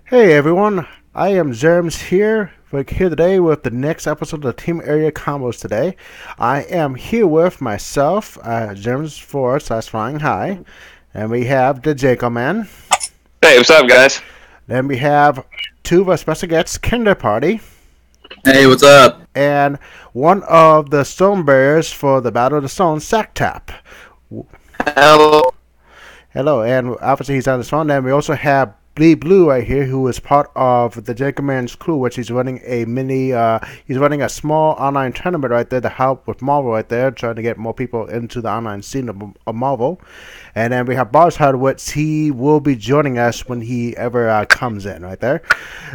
Hey everyone, I am Zerms here. We're here today with the next episode of Team Area Combos today. I am here with myself, Zerms 4 slash Flying High, and we have the Jacob Man. Hey, what's up, guys? Then we have two of our special guests, Kinderparty. Hey, what's up? And one of the stone bearers for the Battle of the Stones, Sacktap. Hello. Hello, and obviously he's on his phone. And we also have Blue right here, who is part of the Jacob Man's crew, which he's running he's running a small online tournament right there to help with Marvel right there, trying to get more people into the online scene of Marvel. And then we have Boss Hardwitz. He will be joining us when he ever comes in right there.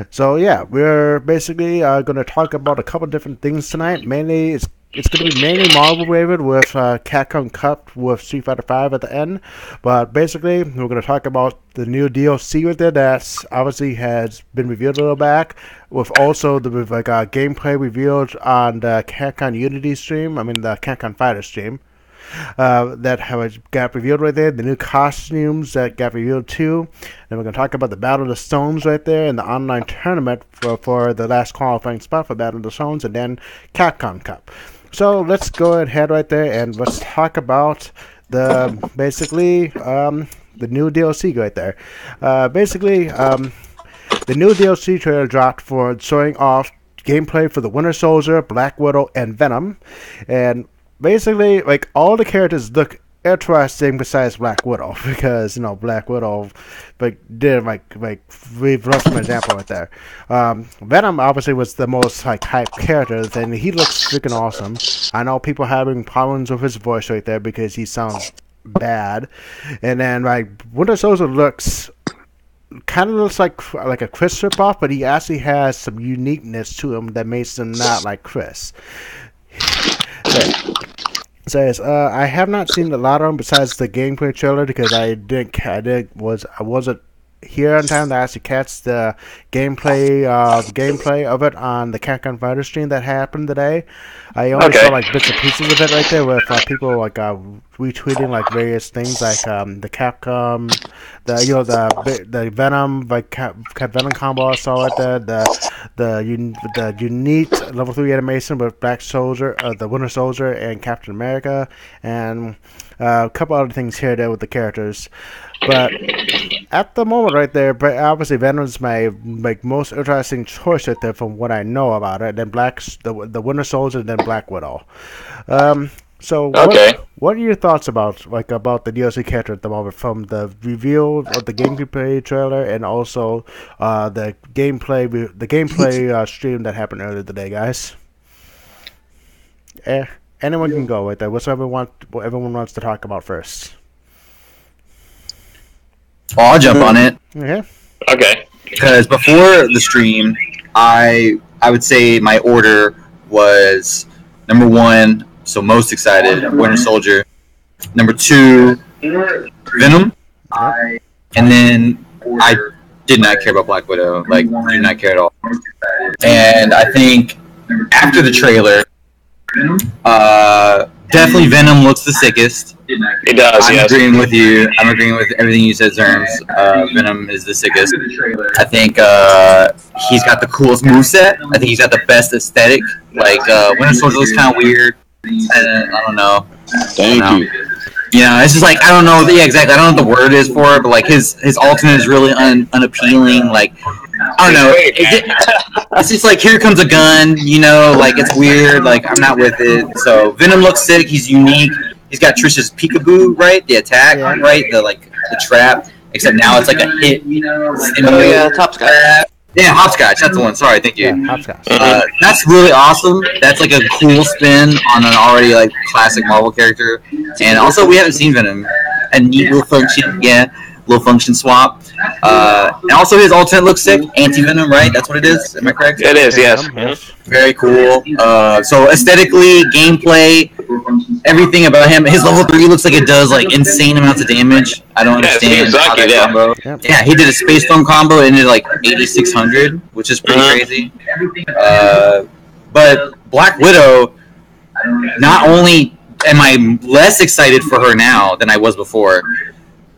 So yeah, we're basically going to talk about a couple different things tonight. Mainly, it's going to be mainly Marvel related with Capcom Cup with Street Fighter V at the end. But basically, we're going to talk about the new DLC with it that obviously has been revealed a little back. With also the gameplay revealed on the Capcom Unity stream. I mean the Capcom Fighter stream. That got revealed right there. The new costumes that got revealed too. And we're going to talk about the Battle of the Stones right there and the online tournament for the last qualifying spot for Battle of the Stones, and then Capcom Cup. So let's go ahead right there and let's talk about the new DLC right there. The new DLC trailer dropped for showing off gameplay for the Winter Soldier, Black Widow, and Venom. And basically, all the characters look interesting besides Black Widow, because Black Widow did we've lost an example right there. Venom obviously was the most hyped character, and he looks freaking awesome. I know people having problems with his voice right there because he sounds bad, and then Winter Soldier looks like a Chris ripoff, but he actually has some uniqueness to him that makes him not like Chris. Says, I have not seen a lot of them besides the gameplay trailer because I wasn't here on time to actually catch the gameplay of it on the Capcom Fighter stream that happened today. I only saw bits and pieces of it right there with people retweeting various things the Capcom, the Venom Venom combo I saw right there, the unique level 3 animation with Black Soldier, the Winter Soldier, and Captain America, and a couple other things here and there with the characters. But at the moment right there, obviously Venom's my most interesting choice right there from what I know about it. Then the Winter Soldier, and then Black Widow. What are your thoughts about the DLC character at the moment, from the reveal of the gameplay trailer and also the gameplay stream that happened earlier today, guys? Anyone can go right there. What everyone wants to talk about first. I'll jump on it. Okay. Because before the stream, I would say my order was number 1, so most excited, Winter Soldier. Number 2, Venom. And then I did not care about Black Widow. Did not care at all. And I think after the trailer, definitely Venom looks the sickest. It does, I'm agreeing with you. I'm agreeing with everything you said, Zerms. Venom is the sickest. I think he's got the coolest moveset. I think he's got the best aesthetic. Winter Soldier looks kind of weird. I don't know. Thank you. It's just I don't know. Yeah, exactly. I don't know what the word is for it, but his alternate is really unappealing. I don't know. It's just here comes a gun. It's weird. I'm not with it. So Venom looks sick. He's unique. He's got Trish's peekaboo, right? The attack, right? The trap. Except now it's a hit. Hopscotch. Yeah, hopscotch. That's the one. Sorry, thank you. Yeah, hopscotch. That's really awesome. That's a cool spin on an already classic Marvel character. And also, we haven't seen Venom. A neat little function, little function swap. And also, his alternate looks sick. Anti-Venom, right? That's what it is. Am I correct? It is, yes. Very cool. So aesthetically, gameplay, everything about him. His level 3 looks like it does insane amounts of damage. I don't understand how that combo. Yeah, he did a Space Storm combo and did 8600, which is pretty crazy. But Black Widow, not only am I less excited for her now than I was before,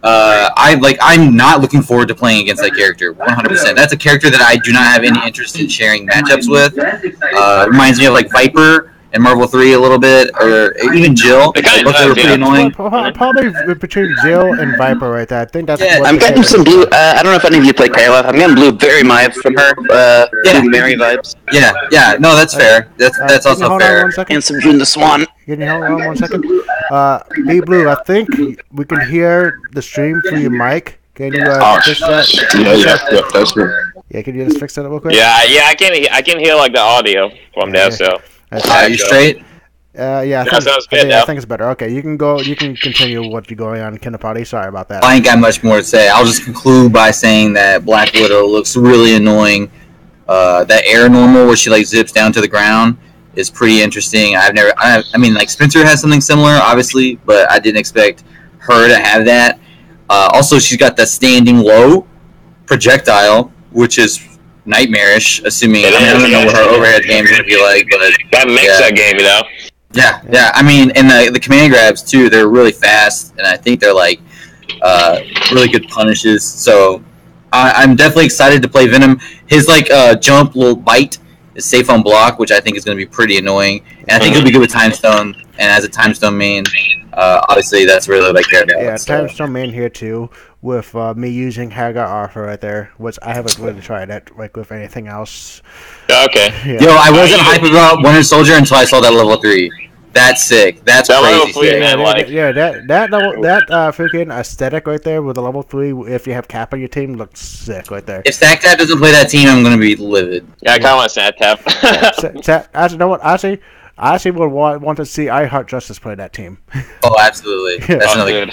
I'm not looking forward to playing against that character 100%. That's a character that I do not have any interest in sharing matchups with. It reminds me of like Viper and Marvel 3 a little bit, or even Jill. Both are pretty annoying. Probably between Jill and Viper right there. I think that's. Yeah, I'm getting some blue. I don't know if any of you play Kayla. I'm getting blue very Maya from her. Blue Mary vibes. Yeah. No, that's fair. That's also hold fair. On 1 second? And some June the Swan. Can you hold on 1 second? Be Blue, I think we can hear the stream through your mic. Can you fix that? Yeah, that's good. Yeah, can you just fix that real quick? Yeah, I can hear like the audio from there. So. Are you straight? Yeah, That sounds good. I think it's better. Okay, you can go. You can continue what you're going on Kinderparty. Sorry about that. I ain't got much more to say. I'll just conclude by saying that Black Widow looks really annoying. That air normal where she like zips down to the ground is pretty interesting. I mean, like Spencer has something similar, obviously, but I didn't expect her to have that. Also, she's got the standing low projectile, which is nightmarish. Assuming I don't know what her overhead game is gonna be like, but That makes that game, you know. Yeah. I mean, and the command grabs too. They're really fast, and I think they're like really good punishes. So I'm definitely excited to play Venom. His like jump little bite is safe on block, which I think is going to be pretty annoying. And I think he'll be good with Time Stone. And as a Time Stone main, obviously that's really what I care about. Yeah, Time Stone main here too. With me using Hagar Arthur right there, which I haven't really tried it like with anything else. Okay. Yeah. Yo, I wasn't hype about Winter Soldier until I saw that level 3. That's sick. That's That crazy level 3, sick. man, like that freaking aesthetic right there with the level 3. If you have Cap on your team, looks sick right there. If Sacktap doesn't play that team, I'm gonna be livid. yeah, I kind of want Sacktap. Actually, you know what? I actually would want to see I Heart Justice play that team. Oh, absolutely. That's another.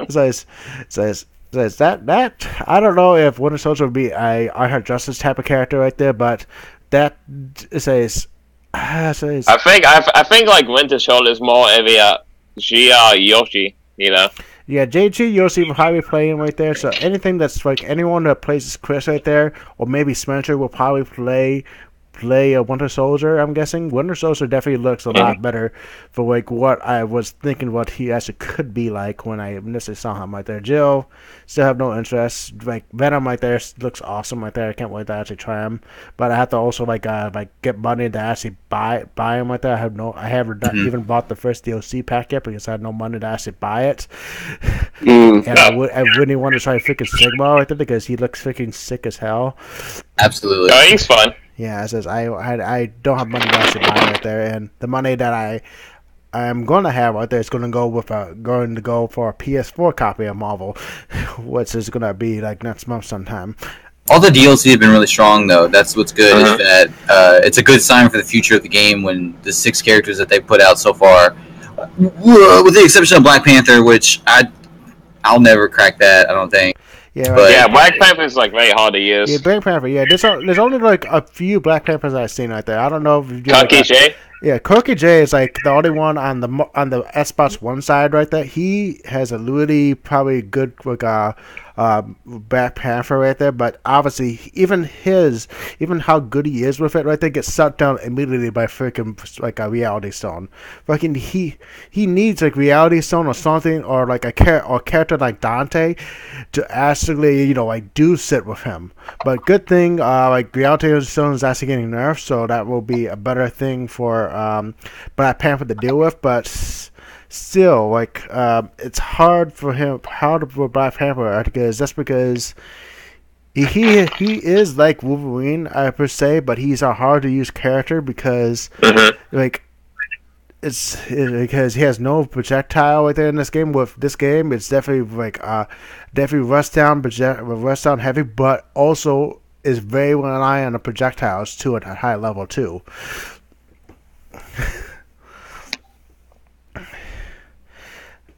Says that I don't know if Winter Soldier would be a I Heart Justice type of character right there, but that says. I think like Winter Soldier is more of a Gia Yoshi, you know. Yeah, JG Yoshi will probably be playing right there. So anything that's like anyone that plays Chris right there, or maybe Spencer will probably play a Winter Soldier. I'm guessing Winter Soldier definitely looks a lot better for like what I was thinking what he actually could be like when I initially saw him right there. Jill, still have no interest. Like Venom right there looks awesome right there. I can't wait to actually try him, but I have to also like get money to actually buy him right there. I haven't even bought the first DLC pack yet because I had no money to actually buy it. And I really want to try freaking Sigma right there because he looks freaking sick as hell. Absolutely. Oh, he's fun. Yeah, it says I don't have money to actually buy right there, and the money that I am going to have right there is going to go for a PS4 copy of Marvel, which is going to be like next month sometime. All the DLC have been really strong, though. That's what's good. Is that it's a good sign for the future of the game when the 6 characters that they put out so far, with the exception of Black Panther, which I'll never crack that. I don't think. Yeah, right. But, Yeah, Black Panther is like very hard to use. Yeah, Black Panther. Yeah, there's only like a few Black Panthers I've seen right there. I don't know if you Cookie J. Yeah, Cookie J is like the only one on the Xbox One side right there. He has a really probably good like Black Panther right there, but obviously even how good he is with it right there gets shut down immediately by freaking like a Reality Stone. Fucking he needs like Reality Stone or something, or like a character like Dante to actually like do sit with him. But good thing like Reality Stone is actually getting nerfed, so that will be a better thing for Black Panther to deal with. But still, like it's hard for Black Panther because he is like Wolverine per se, but he's a hard to use character because like it's because he has no projectile right there in this game. With this game, it's definitely like definitely rust down heavy, but also is very reliant on the projectiles too at a high level too.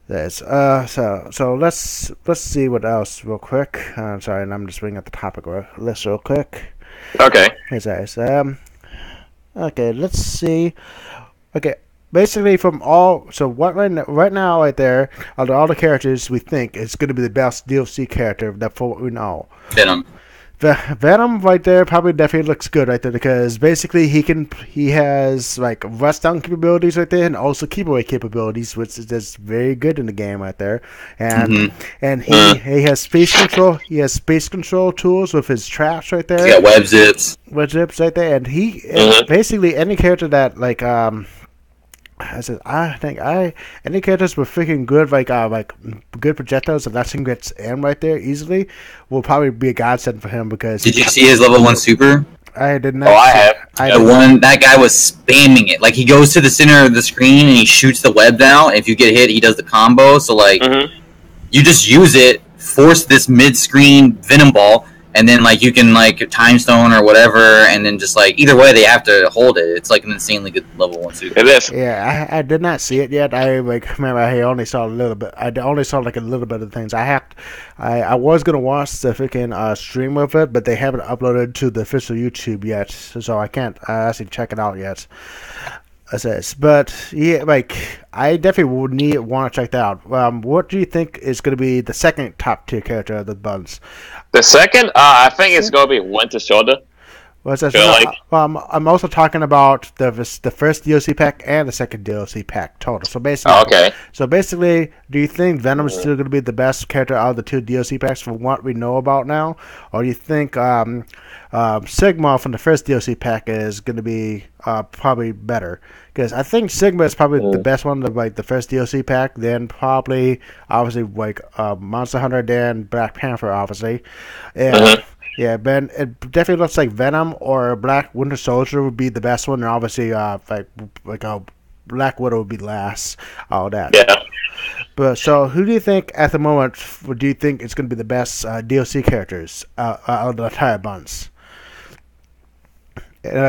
This so let's see what else real quick. I'm sorry, and I'm just bringing up the topic list real quick. Okay. Okay, let's see. Okay, basically from all right now right there, out of all the characters we think it's going to be the best DLC character that for what we know. Venom. Venom right there probably definitely looks good right there because basically he has like rush down capabilities right there and also keep away capabilities, which is just very good in the game right there. And he has space control. He has space control tools with his traps right there. Yeah, web zips. Web zips right there, and basically any character that like any characters with freaking good like good projectiles and nothing gets in right there easily will probably be a godsend for him because. Did you see his level 1 super? I did not. Oh, I have. That guy was spamming it. Like he goes to the center of the screen and he shoots the web down. If you get hit, he does the combo. So like, you just use it, force this mid-screen Venom ball. And then, like, you can, like, time stone or whatever, and then just, like, either way, they have to hold it. It's, like, an insanely good level 1 super. It is. Yeah, I did not see it yet. I remember I only saw a little bit. I only saw, like, a little bit of things. I was going to watch the freaking stream of it, but they haven't uploaded to the official YouTube yet, so I can't actually check it out yet. But yeah, like I definitely would want to check that out. What do you think is going to be the second top tier character of the bunch? The second, I think it's gonna be Winter Soldier. I'm also talking about the first DLC pack and the second DLC pack total. So basically, do you think Venom is still going to be the best character out of the 2 DLC packs from what we know about now, or do you think Sigma from the first DLC pack is going to be probably better? Because I think Sigma is probably the best one of like the first DLC pack. Then probably obviously like Monster Hunter, then Black Panther, obviously. And yeah, Ben. It definitely looks like Venom or Black Winter Soldier would be the best one, and obviously Black Widow would be last. All that. Yeah. But so, who do you think at the moment? Do you think it's going to be the best DLC characters out of the entire bunch? And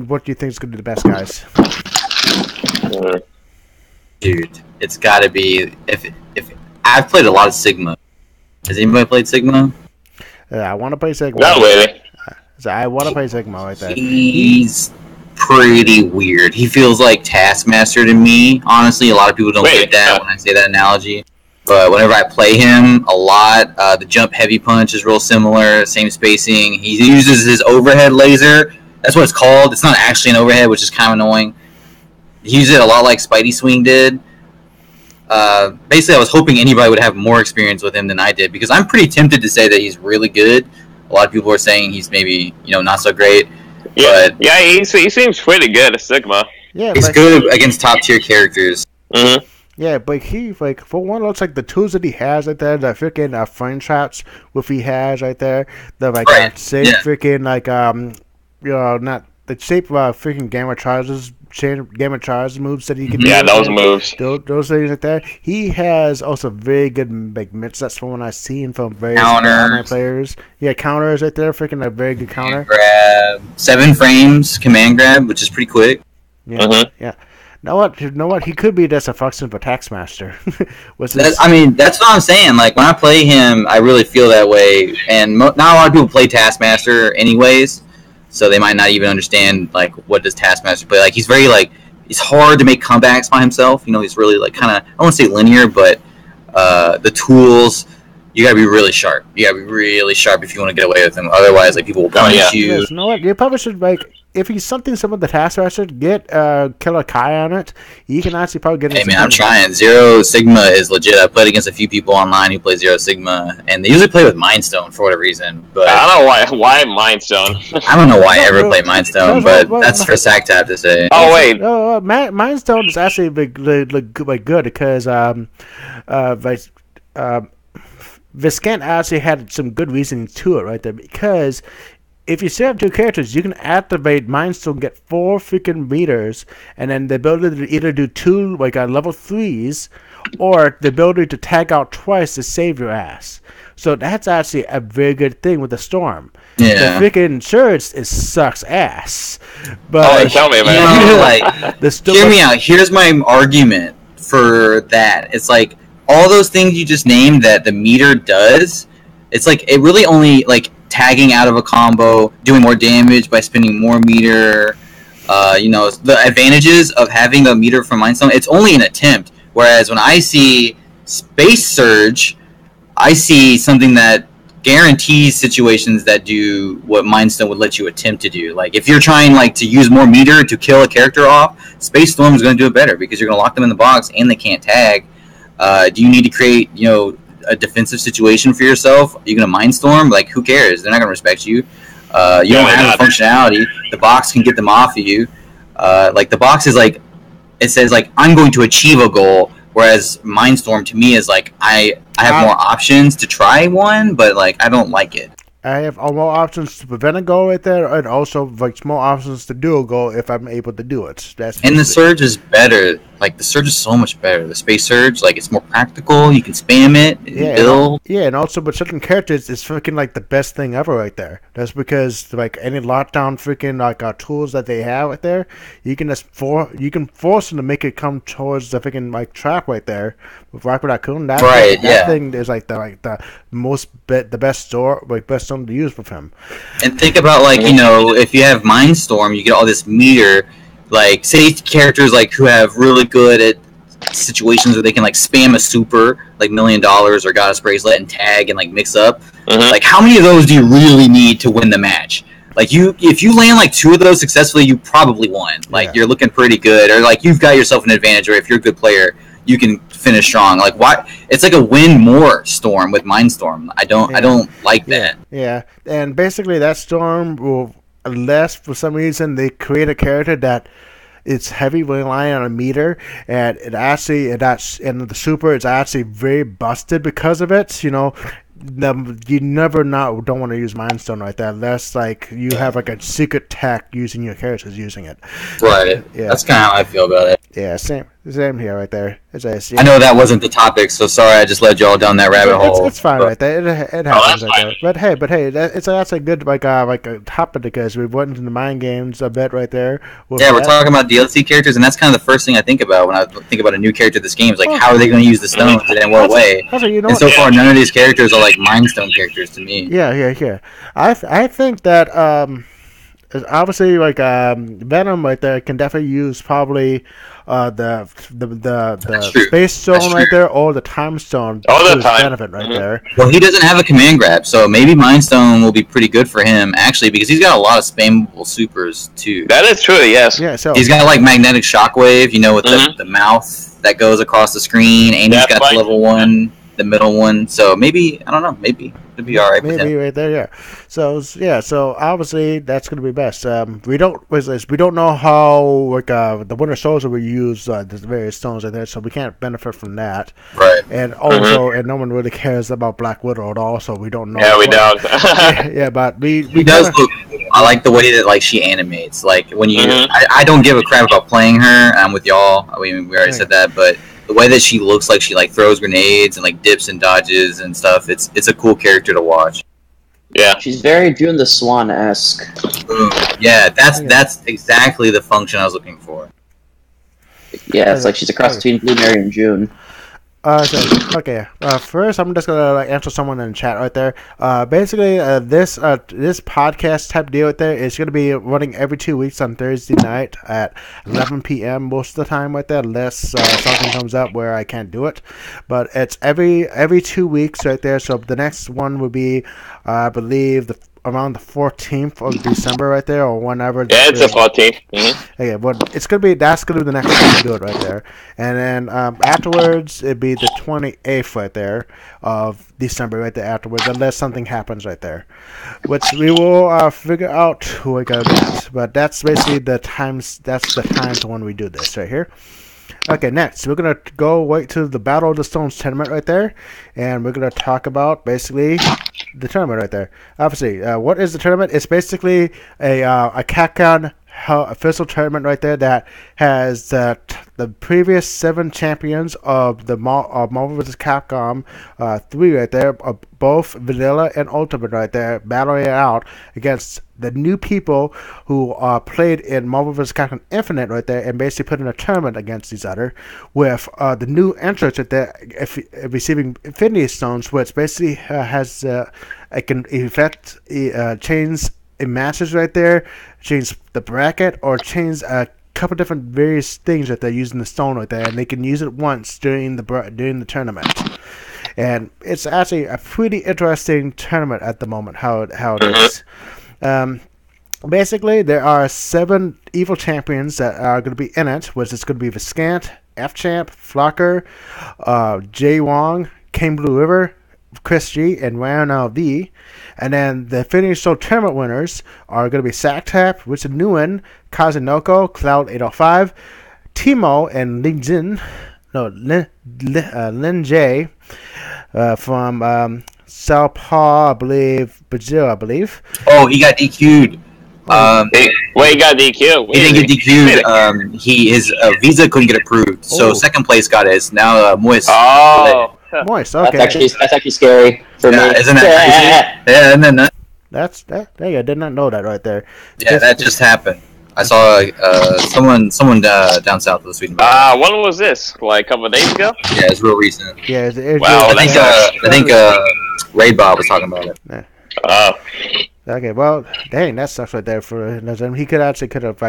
what do you think is going to be the best guys? Dude, it's got to be if I've played a lot of Sigma. Has anybody played Sigma? I want to play Sigma. Not really. I want to play Sigma right there. He's pretty weird. He feels like Taskmaster to me. Honestly, a lot of people don't get that when I say that analogy. But whenever I play him a lot, the jump heavy punch is real similar, same spacing. He uses his overhead laser. That's what it's called. It's not actually an overhead, which is kind of annoying. He uses it a lot like Spidey Swing did. Basically, I was hoping anybody would have more experience with him than I did, because I'm pretty tempted to say that he's really good. A lot of people are saying he's maybe, not so great. Yeah, but he seems pretty good at Sigma. Yeah, he's good against top tier characters. Mm-hmm. Yeah, but he, for one, looks like the tools that he has right there, the freaking frame traps he has right there, the freaking, not the shape of freaking Gamma Charges moves that he can do. Yeah, those moves. Those things right there. He has also very good, mix. That's from when I've seen from various counters. Players. Yeah, counters right there, freaking a very good counter. Grab 7 frames, command grab, which is pretty quick. Yeah, yeah. Know what? He could be just a function of a Taskmaster. That's what I'm saying. Like, when I play him, I really feel that way. And not a lot of people play Taskmaster anyways, so they might not even understand, like, what does Taskmaster play. Like, he's very, it's hard to make comebacks by himself. He's really, kind of, I won't say linear, but the tools, you gotta be really sharp. You gotta be really sharp if you want to get away with him. Otherwise, people will punish you. Yes, you know what? You probably should, if he's something similar to Taskmaster, get Killer Kai on it. You can actually probably get. Hey man, I'm trying. Zero Sigma is legit. I've played against a few people online who play Zero Sigma, and they usually play with Mind Stone for whatever reason. But I don't know why Mind Stone. I don't know why I ever play Mind Stone, but that's for Sacktap to say. Oh wait, Mind Stone is actually good because Viscant actually had some good reasoning to it right there, because if you set up 2 characters, you can activate Mind Stone, get 4 freaking meters, and then the ability to either do 2 level 3s, or the ability to tag out twice to save your ass. So that's actually a very good thing with the Storm. Yeah. The freaking Surge sucks ass. But tell me, man. Hear me out. Here's my argument for that. It's like all those things you just named that the meter does. It's it really only tagging out of a combo, doing more damage by spending more meter. The advantages of having the meter from Mind Stone, it's only an attempt. Whereas when I see Space Surge, I see something that guarantees situations that do what Mind Stone would let you attempt to do. Like if you're trying like to use more meter to kill a character off, Space Storm is going to do it better because you're going to lock them in the box and they can't tag. Do you need to create a defensive situation for yourself? Are you going to Mind Storm? Like who cares? They're not going to respect you. You don't have the functionality. The box can get them off of you. Like the box is like it says like I'm going to achieve a goal. Whereas Mindstorm to me is like I have more options to try one, but like I don't like it. I have more options to prevent a goal right there, and also like more options to do a goal if I'm able to do it. And the Surge is better. Like the Surge is so much better. The Space Surge, like it's more practical. You can spam it, and build. And also with certain characters, it's freaking like the best thing ever right there. That's because like any lockdown freaking like tools that they have right there, you can force them to make it come towards the freaking like track right there with Rocket Raccoon. That thing is like the best stone to use with him. And think about like if you have Mindstorm, you get all this meter. Like say characters like who have really good at situations where they can like spam a super like $1 million or Goddess Bracelet and tag and like mix up. Like how many of those do you really need to win the match? Like if you land like 2 of those successfully, you probably won. Like you're looking pretty good, or like you've got yourself an advantage, or if you're a good player, you can finish strong. Like why? It's like a win more Storm with Mindstorm. I don't like that. Yeah, and basically that Storm will, unless for some reason they create a character that it's heavy relying on a meter, and the super is actually very busted because of it. You never don't want to use Mind Stone right there unless like you have like a secret tech using your characters using it. Right. Yeah. That's kind of how I feel about it. Yeah. Same here right there. I know that wasn't the topic, so sorry I just led y'all down that rabbit hole. It's fine right there. It happens right there. But hey, that's a good like a topic because we went into the mind games a bit right there. Yeah, we're talking about DLC characters, and that's kind of the first thing I think about when I think about a new character in this game. Is like, how are they going to use the stones and in what way? And so far, none of these characters are like Mind Stone characters to me. Yeah. I think that obviously like Venom right there can definitely use probably the space stone right there or the time stone all the time benefit right there. Well, he doesn't have a command grab, so maybe Mind Stone will be pretty good for him actually because he's got a lot of spammable supers too. That is true, yes. Yeah, so he's got like magnetic shockwave, with the mouth that goes across the screen, and he's got the level 1. The middle one, so maybe I don't know. Maybe it'd be all right. Maybe right there, yeah. So obviously that's going to be best. We don't know how like the Winter Soldier will use the various stones right there, so we can't benefit from that. Right. And also, and no one really cares about Black Widow at all, so we don't know. Yeah, we don't. But we does look. I like the way that like she animates. Like when you, I don't give a crap about playing her. I'm with y'all. I mean, we already said that, but the way that she looks like she like throws grenades and like dips and dodges and stuff, it's a cool character to watch. Yeah, she's very June the Swan-esque. Yeah, that's exactly the function I was looking for. Yeah, it's like she's a cross between Blue Mary and June. First, I'm just gonna answer someone in the chat right there. Basically, this podcast type deal right there is gonna be running every 2 weeks on Thursday night at 11 p.m. most of the time right there, unless something comes up where I can't do it. But it's every 2 weeks right there. So the next one will be, I believe, around the 14th of December right there, or whenever. Yeah, it's the 14th. Mm-hmm. Okay, but that's gonna be the next time to do it right there, and then afterwards it'd be the 28th right there of December right there afterwards, unless something happens right there, which we will figure out who we got that. But that's basically the times. That's the times when we do this right here. Okay, next we're gonna go right to the Battle of the Stones tournament right there, and we're gonna talk about basically the tournament right there. Obviously, what is the tournament? It's basically a Capcom official tournament right there that has the previous 7 champions of the Marvel Vs Capcom 3 right there, both Vanilla and Ultimate right there, battling it out against the new people who played in Marvel vs. Capcom Infinite right there, and basically put in a tournament against each other with the new entrants right there receiving Infinity Stones, which basically has it can effect change matches right there, change the bracket, or change a couple different various things that they're using the stone right there, and they can use it once during the tournament. and it's actually a pretty interesting tournament at the moment. How it is. Basically, there are 7 evil champions that are going to be in it, which is going to be Viscant, F-Champ, Flocker, Jay Wong, King Blue River, Chris G, and Ryan V. And then the Finish Show tournament winners are going to be Sacktap, Richard Nguyen, Kazunoko, Cloud 805, Timo, and Lin Jin. No, Lin J from Southpaw, I believe, Brazil, I believe. Oh, he got DQ'd. He got DQ. He didn't get DQ'd. His visa couldn't get approved. So second place got it. It's now Moist. Oh. Moist, okay. That's actually scary for me. Isn't that crazy? Yeah, and then That's that. Hey, I did not know that right there. Yeah, that just happened. I saw someone down south of Sweden. When was this? Like a couple of days ago? Yeah, it's real recent. Yeah, wow. I think Raid Bob was talking about it. Yeah. Oh. Okay, well, dang, that sucks right there for him. He could have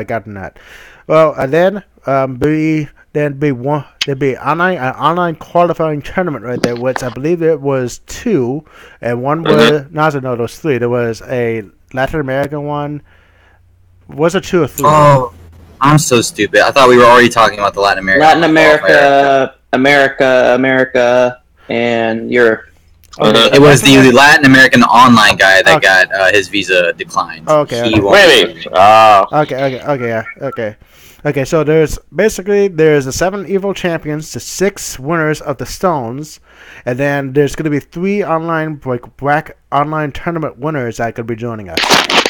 gotten that. Well, and then there'd be an online qualifying tournament right there, which I believe there was 2, and one was no, there was 3. There was a Latin American one. Was it 2 or 3? Oh, I'm so stupid. I thought we were already talking about the Latin America. America, and Europe. It was the Latin American online guy that got his visa declined. Okay. Really? Okay, so there's the 7 evil champions, the 6 winners of the stones, and then there's going to be 3 online online tournament winners that could be joining us.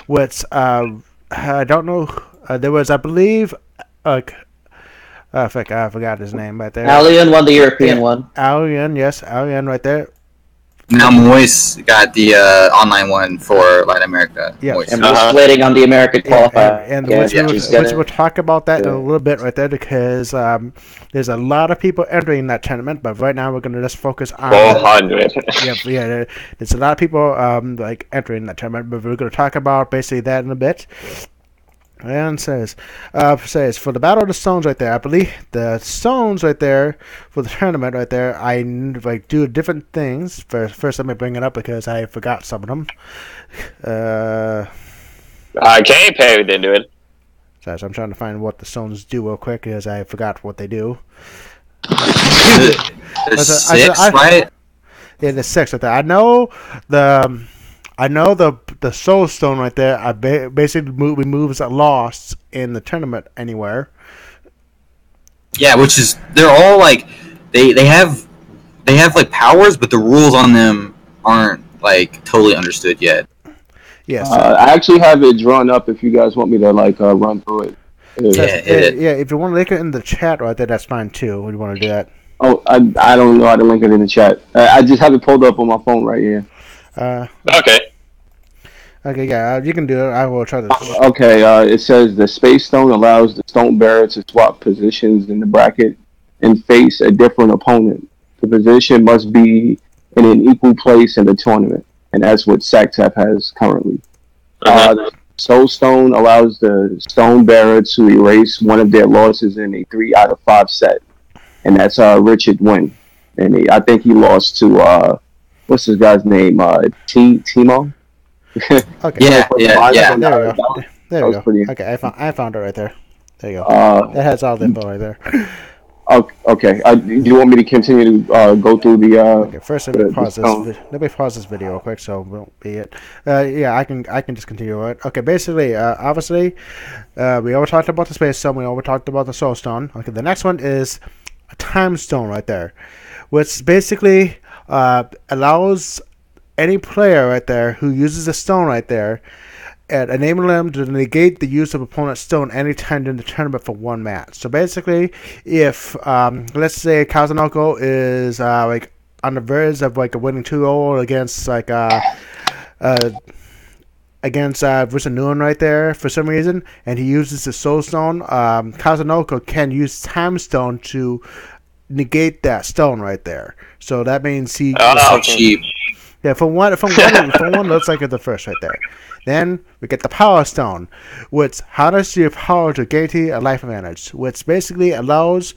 Which I don't know. There was, I believe, I forgot his name right there. Alien won the European one. Alien, yes, Alien right there. Now Moist got the online one for Latin America. Yeah, and we're waiting on the American qualifier. And we'll talk about that in a little bit right there because there's a lot of people entering that tournament, but right now we're going to just focus on 400. Yeah, there's a lot of people entering that tournament, but we're going to talk about basically that in a bit. And says for the Battle of the Stones right there, I believe the stones right there for the tournament right there, I do different things. First, let me bring it up because I forgot some of them. Katy Perry didn't do it. So I'm trying to find what the stones do real quick because I forgot what they do. There's 6, right? Yeah, there's 6 right there. I know the Soul Stone right there. I basically removes a loss in the tournament anywhere. Yeah, which is they're all like they have like powers, but the rules on them aren't like totally understood yet. Yes, I actually have it drawn up if you guys want me to run through it. Yeah, if you want to link it in the chat right there, that's fine too. Would you want to do that? Oh, I don't know how to link it in the chat. I just have it pulled up on my phone right here. Okay, yeah, you can do it. I will try to. Okay, it says the Space Stone allows the Stone Bearer to swap positions in the bracket and face a different opponent. The position must be in an equal place in the tournament, and that's what Sacktap has currently. The Soul Stone allows the Stone Bearer to erase one of their losses in a 3 out of 5 set, and that's Richard Wynn. And I think he lost to what's this guy's name? Timo. Okay. Yeah. There we go. Okay, I found it right there. There you go. That has all the info right there. Okay. Do you want me to continue to go through the? Okay. First, let me pause this video real quick, so it won't be it. Yeah, I can just continue it. Okay. Basically, obviously, we already talked about the Space Stone. We already talked about the Soul Stone. Okay. The next one is a Time Stone right there, which basically allows any player right there who uses a stone right there and enable them to negate the use of opponent's stone anytime during the tournament for 1 match. So basically, if let's say Kazunoko is on the verge of a winning 2-0 against Richard Nguyen right there for some reason, and he uses the Soul Stone, Kazunoko can use Time Stone to negate that stone right there. So that means he. So cheap. Yeah, from one looks like it's the first right there. Then we get the Power Stone, which harnesses your power to guarantee a life advantage, which basically allows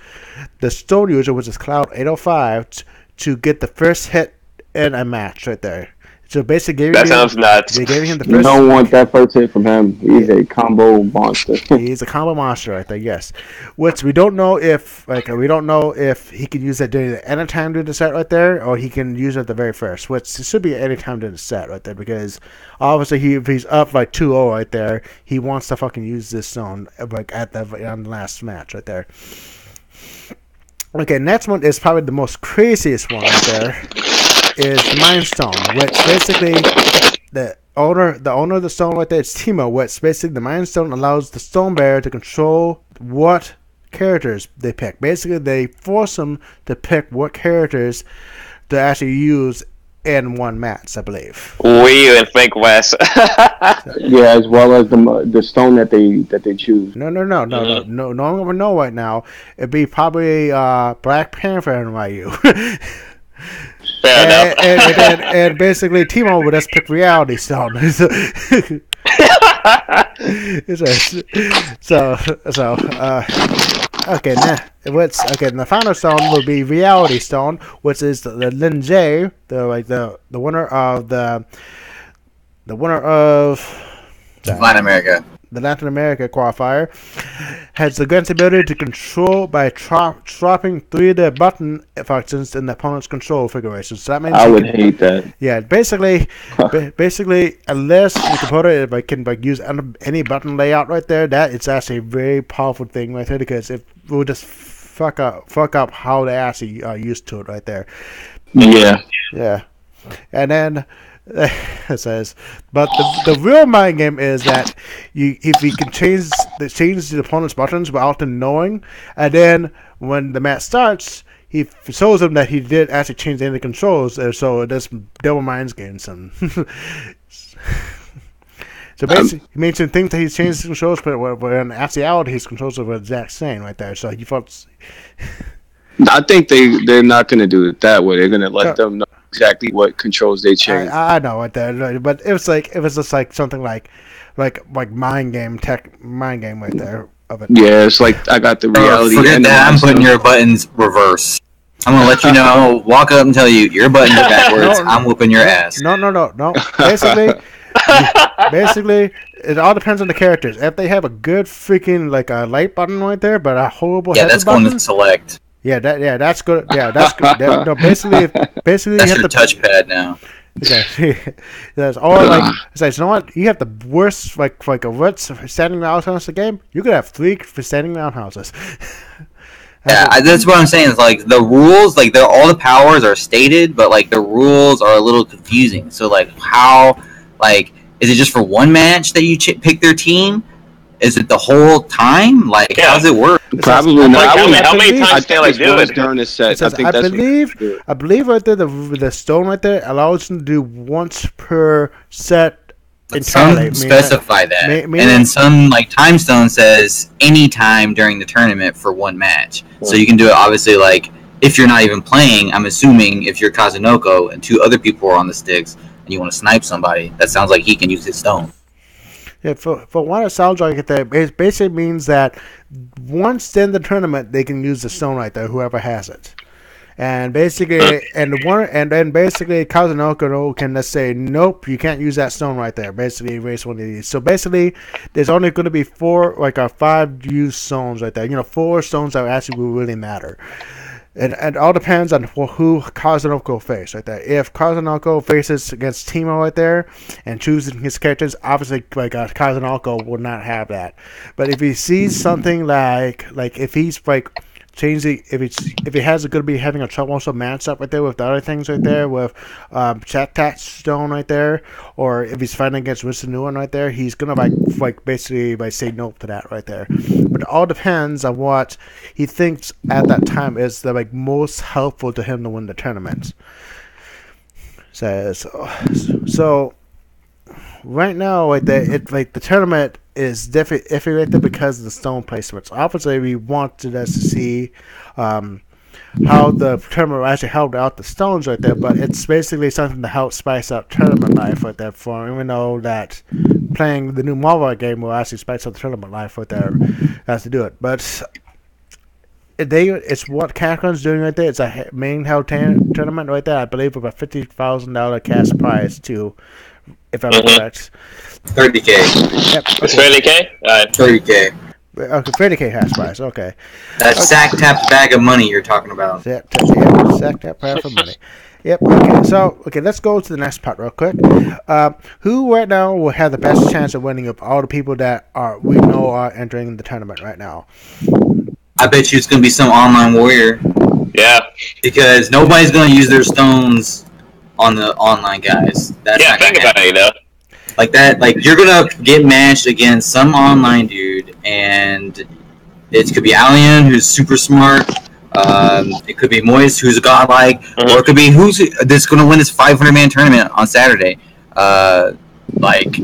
the stone user, which is Cloud 805, to get the first hit in a match right there. So basically, That sounds nuts. They gave him the You first. don't want that first hit from him. He's a combo monster. He's a combo monster right there. Yes, which we don't know if he can use that during the any time during the set right there, or he can use it at the very first. Which it should be any time during the set right there, because obviously if he's up like 2-0 right there, he wants to fucking use this zone like on the last match right there. Okay, next one is probably the most craziest one right there. Is the Mind Stone, which basically the owner of the stone right there is Timo, which basically the Mind Stone allows the stone bearer to control what characters they pick. Basically, they force them to pick what characters to actually use in one match, I believe. We and think Wes. Yeah, as well as the stone that they choose. No one would know right now. It'd be probably Black Panther and Ryu. Fair enough. And basically, Timo would just pick Reality Stone. Okay, the final stone will be Reality Stone, which is the Lin J, the winner of the Latin America. The Latin America qualifier, has the gun's ability to control by dropping 3 of the button functions in the opponent's control configuration. So that means I would hate that. Yeah, basically, unless your computer can use any button layout right there, that it's actually a very powerful thing right there, because it will just fuck up how they actually are used to it right there. Yeah, and then. It says, but the real mind game is that if you can change the opponent's buttons without them knowing, and then when the match starts, he shows them that he did actually change any controls, so it does double mind games him. So basically, he mentioned things that he's changed his controls, but in actuality, his controls are the exact same right there. So he thought. I think they're not going to do it that way. They're going to let them know exactly what controls they change. I know what that, but it was just like something like mind game right there of it. Yeah, it's like I got the reality. Forget that. I'm putting your buttons reverse. I'm gonna let you know. Walk up and tell you your buttons are backwards. I'm whooping your ass. No. Basically, it all depends on the characters. If they have a good freaking like a light button right there, but a horrible that's button, going to select. That's good. Yeah, that's good. No, basically, that's you have your touchpad now. Okay. That's all. Like, it's like, you know what? You have the worst like a worst standing roundhouse in the game. You could have 3 for standing roundhouses. Yeah, that's what I'm saying. It's like the rules, like all the powers are stated, but like the rules are a little confusing. So like how, like, is it just for one match that you pick their team? Is it the whole time? Like, how does it work? Probably not. How many times can I do it? During the set, I believe right there the stone right there allows them to do once per set. Some specify that, and then some like time stone says any time during the tournament for one match. So you can do it obviously like if you're not even playing. I'm assuming if you're Kazunoko and 2 other people are on the sticks and you want to snipe somebody, that sounds like he can use his stone. Yeah, for what it sounds like, it basically means that once in the tournament, they can use the stone right there, whoever has it. And basically, then basically, Kazunoko can just say, nope, you can't use that stone right there. Basically, erase one of these. So basically, there's only going to be 5 used stones right there. 4 stones that actually will really matter. And it all depends on who Kazunoko faces right there. If Kazunoko faces against Timo right there and chooses his characters, obviously like Kazunoko will not have that. But if he sees something like if he's like changing, if he has going to be having a troublesome matchup right there with the other things right there with Sacktap Stone right there, or if he's fighting against Mr. New One right there, he's gonna like basically say nope to that right there. But it all depends on what he thinks at that time is the like most helpful to him to win the tournament. So right now, like the tournament is definitely iffy right there because of the stone placements. Obviously, we wanted us to see how the tournament actually held out the stones right there, but it's basically something to help spice up tournament life right there for him. Even though that playing the new Marvel game will actually spice up the tournament life right there, has to do it. But it's what Capcom's doing right there. It's a main hell tournament right there. I believe with a $50,000 cash prize too, if I'm correct. 30K. Yep. It's 30K. 30K. Okay, 30K cash prize. Okay. That's Sacktap's bag of money you're talking about. Sacktap prize for money. Yep. Okay. So let's go to the next part real quick. Who right now will have the best chance of winning of all the people that we know are entering the tournament right now? I bet you it's gonna be some online warrior. Yeah. Because nobody's gonna use their stones on the online guys. That's yeah. Think about it, Like that. Like you're gonna get matched against some online dude, and it could be Alien, who's super smart. It could be Moist, who's godlike, or it could be who's that's going to win this 500-man tournament on Saturday. Like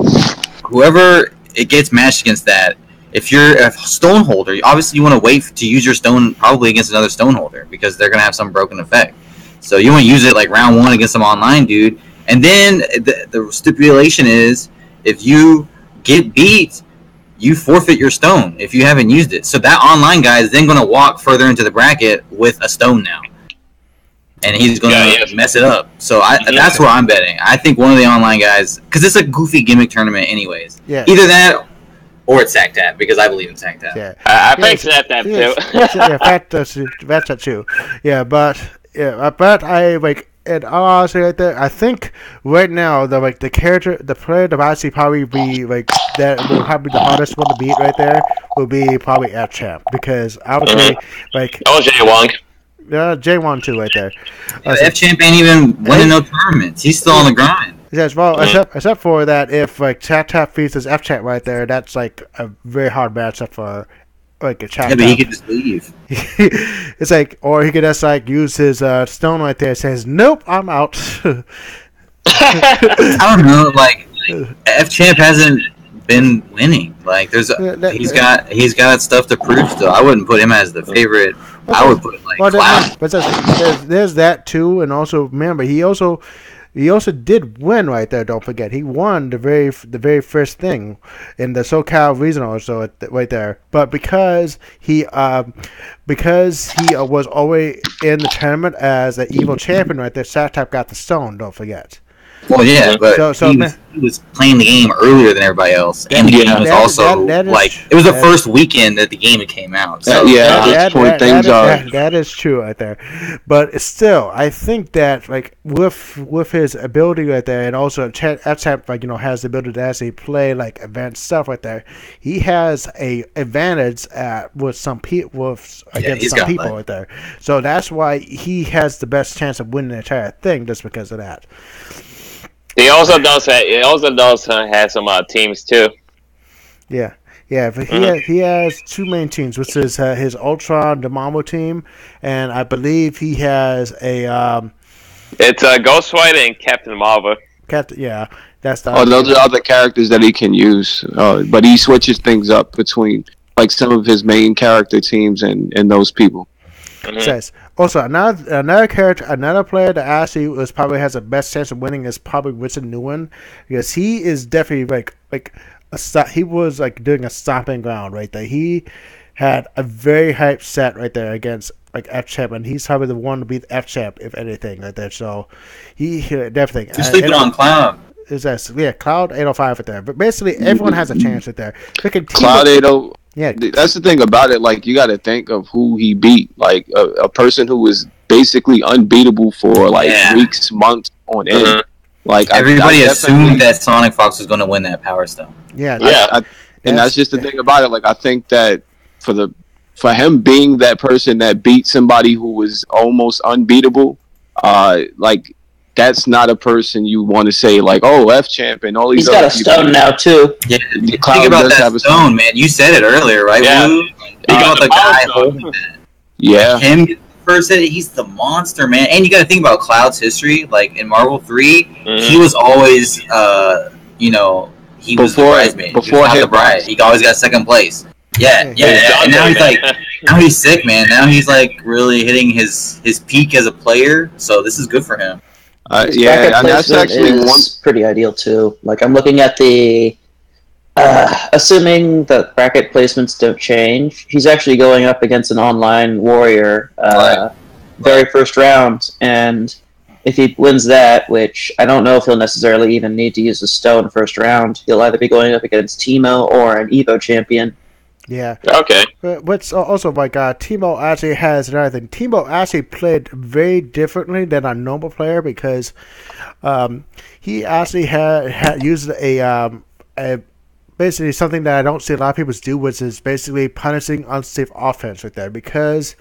whoever it gets matched against that. If you're a stone holder, obviously you want to wait to use your stone probably against another stone holder because they're going to have some broken effect. So you want to use it like round one against some online dude, and then the stipulation is if you get beat, you forfeit your stone if you haven't used it. So that online guy is then going to walk further into the bracket with a stone now. And he's going to mess it up. So that's where I'm betting. I think one of the online guys, because it's a goofy gimmick tournament anyways. Yeah. Either that or it's Sacktap, because I believe in Sacktap. Yeah. I think Sacktap too. That's that too. Yeah, but I like. And honestly, right there, I think right now the player that I see probably be like that will probably be the hardest one to beat right there will be probably F-Champ because obviously like J1. Yeah, J1 too right there. F-Champ ain't even winning no tournaments. He's still on the grind. Yes, well, except for that, if like Sacktap feeds his F-Champ right there, that's like a very hard matchup for. Like a chat. Yeah, but he could just leave. It's like, or he could just like use his stone right there. And says, "Nope, I'm out." I don't know. Like F-Champ hasn't been winning. Like he's got stuff to prove still. I wouldn't put him as the favorite. I would put like Cloud. But there's that too, and also remember he also did win right there. Don't forget, he won the very first thing in the SoCal regional, so right there. But because he was always in the tournament as an evil champion right there, Sacktap got the stone. Don't forget. Well, yeah, but he was playing the game earlier than everybody else, and the game was also it was the first weekend that the game came out. So that is true right there. But still, I think that like with his ability right there, and also F-Champ has the ability to actually play like advanced stuff right there. He has a advantage with some people against some people right there. So that's why he has the best chance of winning the entire thing, just because of that. He also does have some teams too. Yeah. But he has two main teams, which is his Ultron, the Marvel team, and I believe he has a. It's Ghost Rider and Captain Marvel. Yeah, that's the. Those are other characters that he can use, but he switches things up between like some of his main character teams and those people. Says also another player that actually probably has the best chance of winning is probably Richard Nguyen, because he is definitely he was like doing a stomping ground right there. He had a very hype set right there against like F-Champ, and he's probably the one to beat F-Champ if anything right there. So he definitely just sleeping on Cloud. Cloud 805 right there. But basically everyone has a chance right there. Cloud 80. Yeah, that's the thing about it. Like, you got to think of who he beat. Like, a person who was basically unbeatable for weeks, months on end. Like, everybody assumed that Sonic Fox was going to win that Power Stone. Yeah, and that's just the thing about it. Like, I think that for him being that person that beat somebody who was almost unbeatable, like, that's not a person you want to say like, oh, F-Champ and all these. He's got a stone now too. Yeah, think about that stone, man. You said it earlier, right? Yeah. Think about the guy holding that. Yeah. Him first, he's the monster, man. And you got to think about Cloud's history. Like in Marvel 3, he was always, he was the bridesmaid. Before the bride, he always got second place. Yeah. And now he's now he's sick, man. Now he's like really hitting his peak as a player. So this is good for him. And that's actually pretty ideal too. Like I'm looking at the Assuming that bracket placements don't change, he's actually going up against an online warrior very first round, and if he wins that, which I don't know if he'll necessarily even need to use a stone first round, he'll either be going up against Teemo or an Evo champion. Yeah. Okay. What's also like Teemo actually has another thing. Teemo actually played very differently than a normal player because he actually had used a basically something that I don't see a lot of people do, which is basically punishing unsafe offense right there. Because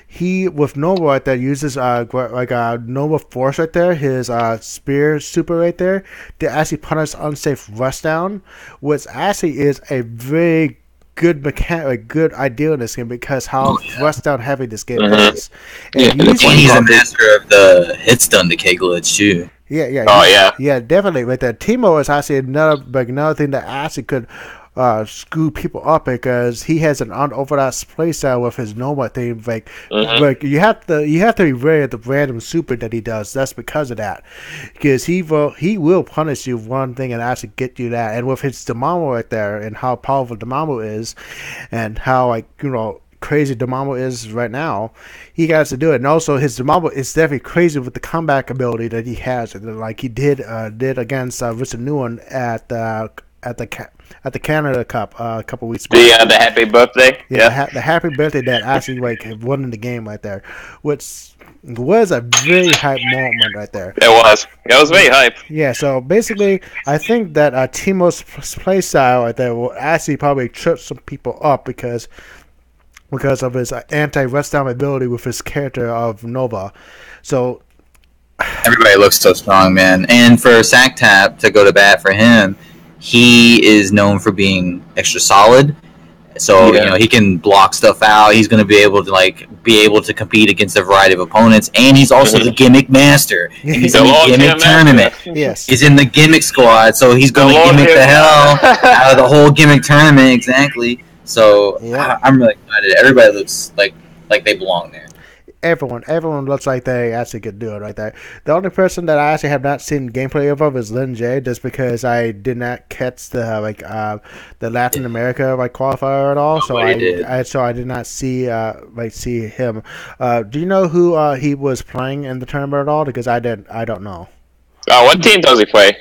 he, with Nova right there, uses Nova Force right there, his Spear Super right there, to actually punish unsafe rush down, which actually is a very good good idea in this game because how rush down heavy this game is. And he's a master of the hit stun decay glitch too. Yeah, definitely. But the Teemo is actually another thing that actually could screw people up because he has an unorthodox playstyle with his Nova thing. Like you have to be wary of the random super that he does. That's because of that, because he will punish you one thing and actually get you that. And with his Dormammu right there and how powerful Dormammu is, and how crazy Dormammu is right now, he got to do it. And also his Dormammu is definitely crazy with the comeback ability that he has, like he did against Richard Nguyen at the Canada Cup a couple weeks back. The happy birthday. Yeah, the happy birthday that actually won in the game right there, which was a very hype moment right there. It was very hype. Yeah, so basically, I think that Teemo's play style right there will actually probably trip some people up because of his anti-rush down ability with his character of Nova. So everybody looks so strong, man. And for Sacktap to go to bat for him, he is known for being extra solid. So he can block stuff out. He's going to be able to compete against a variety of opponents, and he's also the gimmick master. And he's in the gimmick tournament. Yes, he's in the gimmick squad, so he's going to gimmick the hell out of the whole gimmick tournament. Exactly. So I'm really excited. Everybody looks like they belong there. Everyone looks like they actually could do it right there. The only person that I actually have not seen gameplay of is Lin J, just because I did not catch the Latin America qualifier at all. So I did not see see him. Do you know who he was playing in the tournament at all? Because I don't know. What team does he play?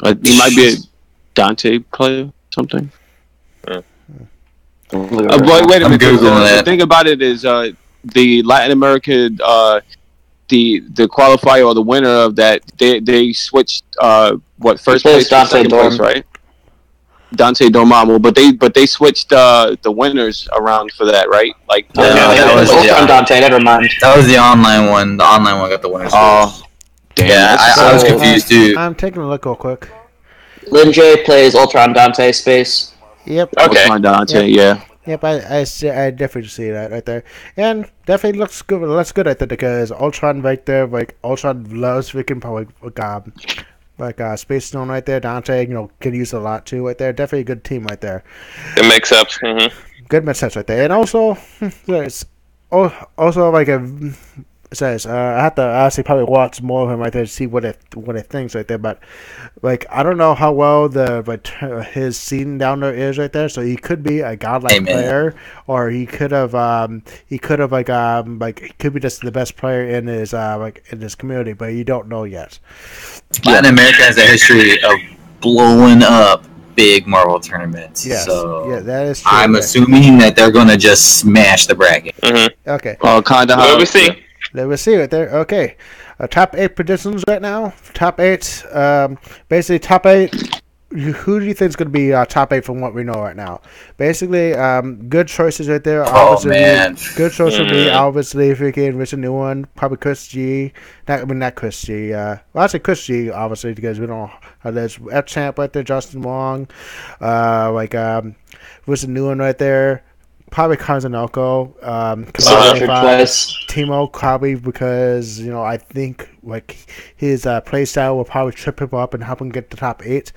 He might be a Dante player, something. Wait a minute. The thing about it is the Latin America, the qualifier or the winner of that, they switched first place to second place, right? Dante Dormammu, but they switched the winners around for that, right? That was Dante. Never mind. That was the online one. The online one got the winners. Oh, damn! Yeah, I was confused too. I'm taking a look real quick. Lin J plays Ultron Dante space. Yep. Okay. Ultron Dante, yeah. Yep, I definitely see that right there, and definitely looks good. Looks good right there because Ultron right there, Ultron loves freaking Space Stone right there. Dante, can use a lot too right there. Definitely a good team right there. Good mix-ups. Mm-hmm. Good mix-ups right there, and also there's also it says I have to actually probably watch more of him right there to see what it thinks right there. But I don't know how well his scene down there is right there. So he could be a godlike player, or he could have he could be just the best player in his in his community. But you don't know yet. Latin America has a history of blowing up big Marvel tournaments. Yes. So yeah, that is true. I'm assuming that they're gonna just smash the bracket. Mm-hmm. Okay. Kind of. Let me see. Let me see right there. Okay. Top 8 predictions right now. Top 8. Basically, top 8. Who do you think is going to be top 8 from what we know right now? Basically, good choices right there. Man. Good choices would be obviously freaking Richard Nguyen, probably Chris G. Not Chris G. I say Chris G, obviously, because we don't know. There's F-Champ right there, Justin Wong. Richard Nguyen right there. Probably Kazanoko, Teemo probably because I think his play style will probably trip him up and help him get the top 8,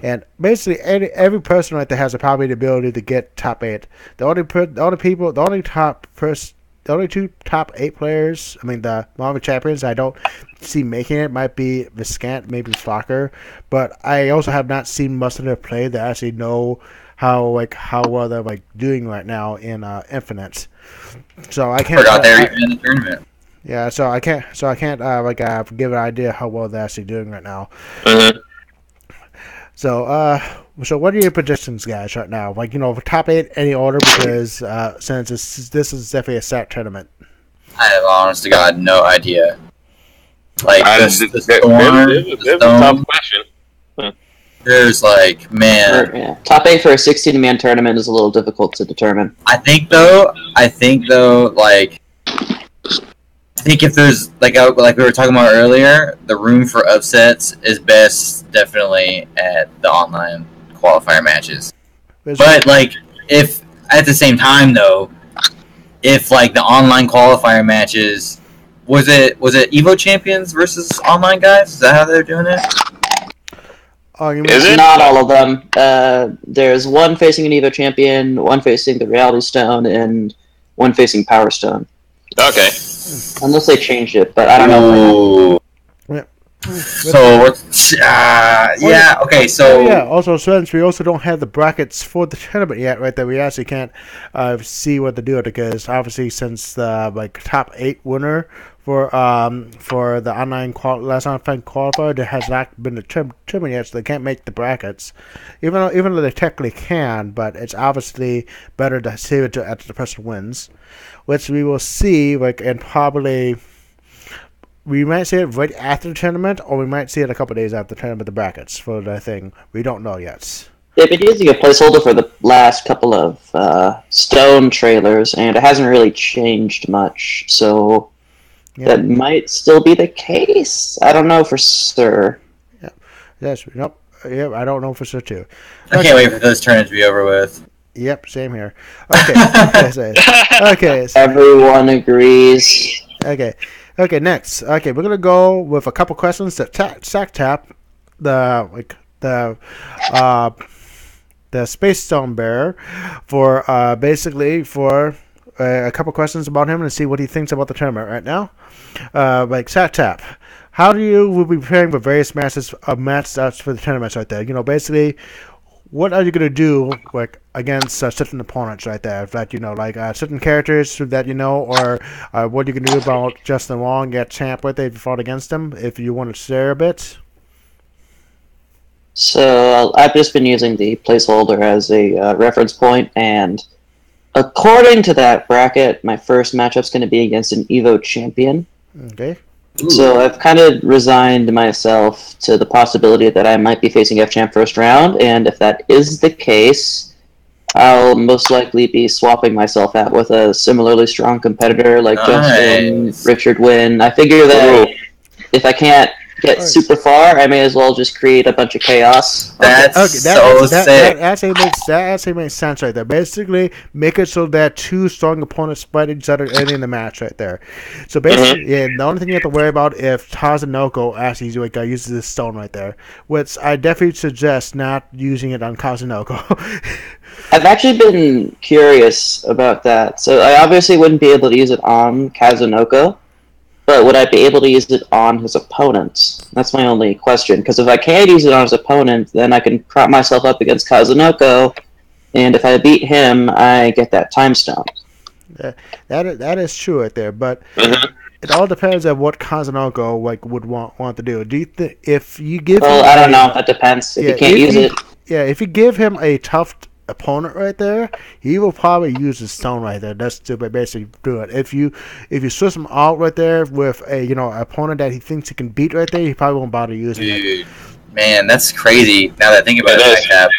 and basically every person right there has probably the ability to get top 8. The only top person two top 8 players, I mean the Marvel champions, I don't see making it might be Viscant, maybe Flocker, but I also have not seen much of their play to actually know how well they're doing right now in Infinite. So I can't. Forgot they're even in the tournament. Yeah, so I can't give an idea how well they're actually doing right now. Mm-hmm. So what are your predictions, guys, right now? For top 8, any order, because since this is definitely a set tournament. I have honest to God no idea. This is a tough question. There's man. Top 8 for a 16-man tournament is a little difficult to determine. I think though, I think if there's like we were talking about earlier, the room for upsets is best definitely at the online qualifier matches. But if at the same time though, if the online qualifier matches, was it Evo champions versus online guys? Is that how they're doing it? Oh, you mean Is it? Not all of them. There's one facing an Evo champion, one facing the Reality Stone, and one facing Power Stone. Okay. Unless they changed it, but I don't know. So, okay, so... also, since we also don't have the brackets for the tournament yet, right, that we actually can't see what to do, because obviously since the top 8 winner for the online last online qualifier, there has not been determined yet, so they can't make the brackets. Even though they technically can, but it's obviously better to save it after the person wins, which we will see, and probably we might see it right after the tournament, or we might see it a couple days after the tournament, the brackets for the thing. We don't know yet. They've been using a placeholder for the last couple of Stone trailers, and it hasn't really changed much, so that might still be the case. I don't know for sure. Yeah. Yes. Nope. Yep. I don't know for sure too. I can't wait for those tournaments to be over with. Yep. Same here. Okay. Okay. So, everyone agrees. Okay. Okay. Next. Okay, we're gonna go with a couple questions that Sacktap, the Space Stone Bearer, for basically for a couple questions about him and see what he thinks about the tournament right now. Sacktap, how do you will be preparing for various matches match starts for the tournaments right there? Basically, what are you gonna do against certain opponents right there? That certain characters that or what you can do about Justin Wong at champ if you fought against him? If you want to share a bit. So I've just been using the placeholder as a reference point, and according to that bracket, my first matchup's going to be against an Evo champion. Okay. So I've kind of resigned myself to the possibility that I might be facing F-Champ first round, and if that is the case, I'll most likely be swapping myself out with a similarly strong competitor like Justin, Richard Wynn. I figure that if I can't get super far, I may as well just create a bunch of chaos. That's sick. That actually makes sense right there. Basically, make it so that two strong opponents fight each other early in the match right there. So basically, the only thing you have to worry about if Kazunoko actually uses this stone right there, which I definitely suggest not using it on Kazunoko. I've actually been curious about that. So I obviously wouldn't be able to use it on Kazunoko, but would I be able to use it on his opponent? That's my only question. Because if I can't use it on his opponent, then I can prop myself up against Kazunoko, and if I beat him, I get that time stone. That is true right there, but it all depends on what Kazunoko would want to do. Do you if you give? Well, I don't know. That depends. If you can't use it. Yeah, if you give him a tough opponent right there, he will probably use the stone right there. That's to basically do it. If you switch him out right there with a opponent that he thinks he can beat right there, he probably won't bother using it. Man, that's crazy. Now that I think about it,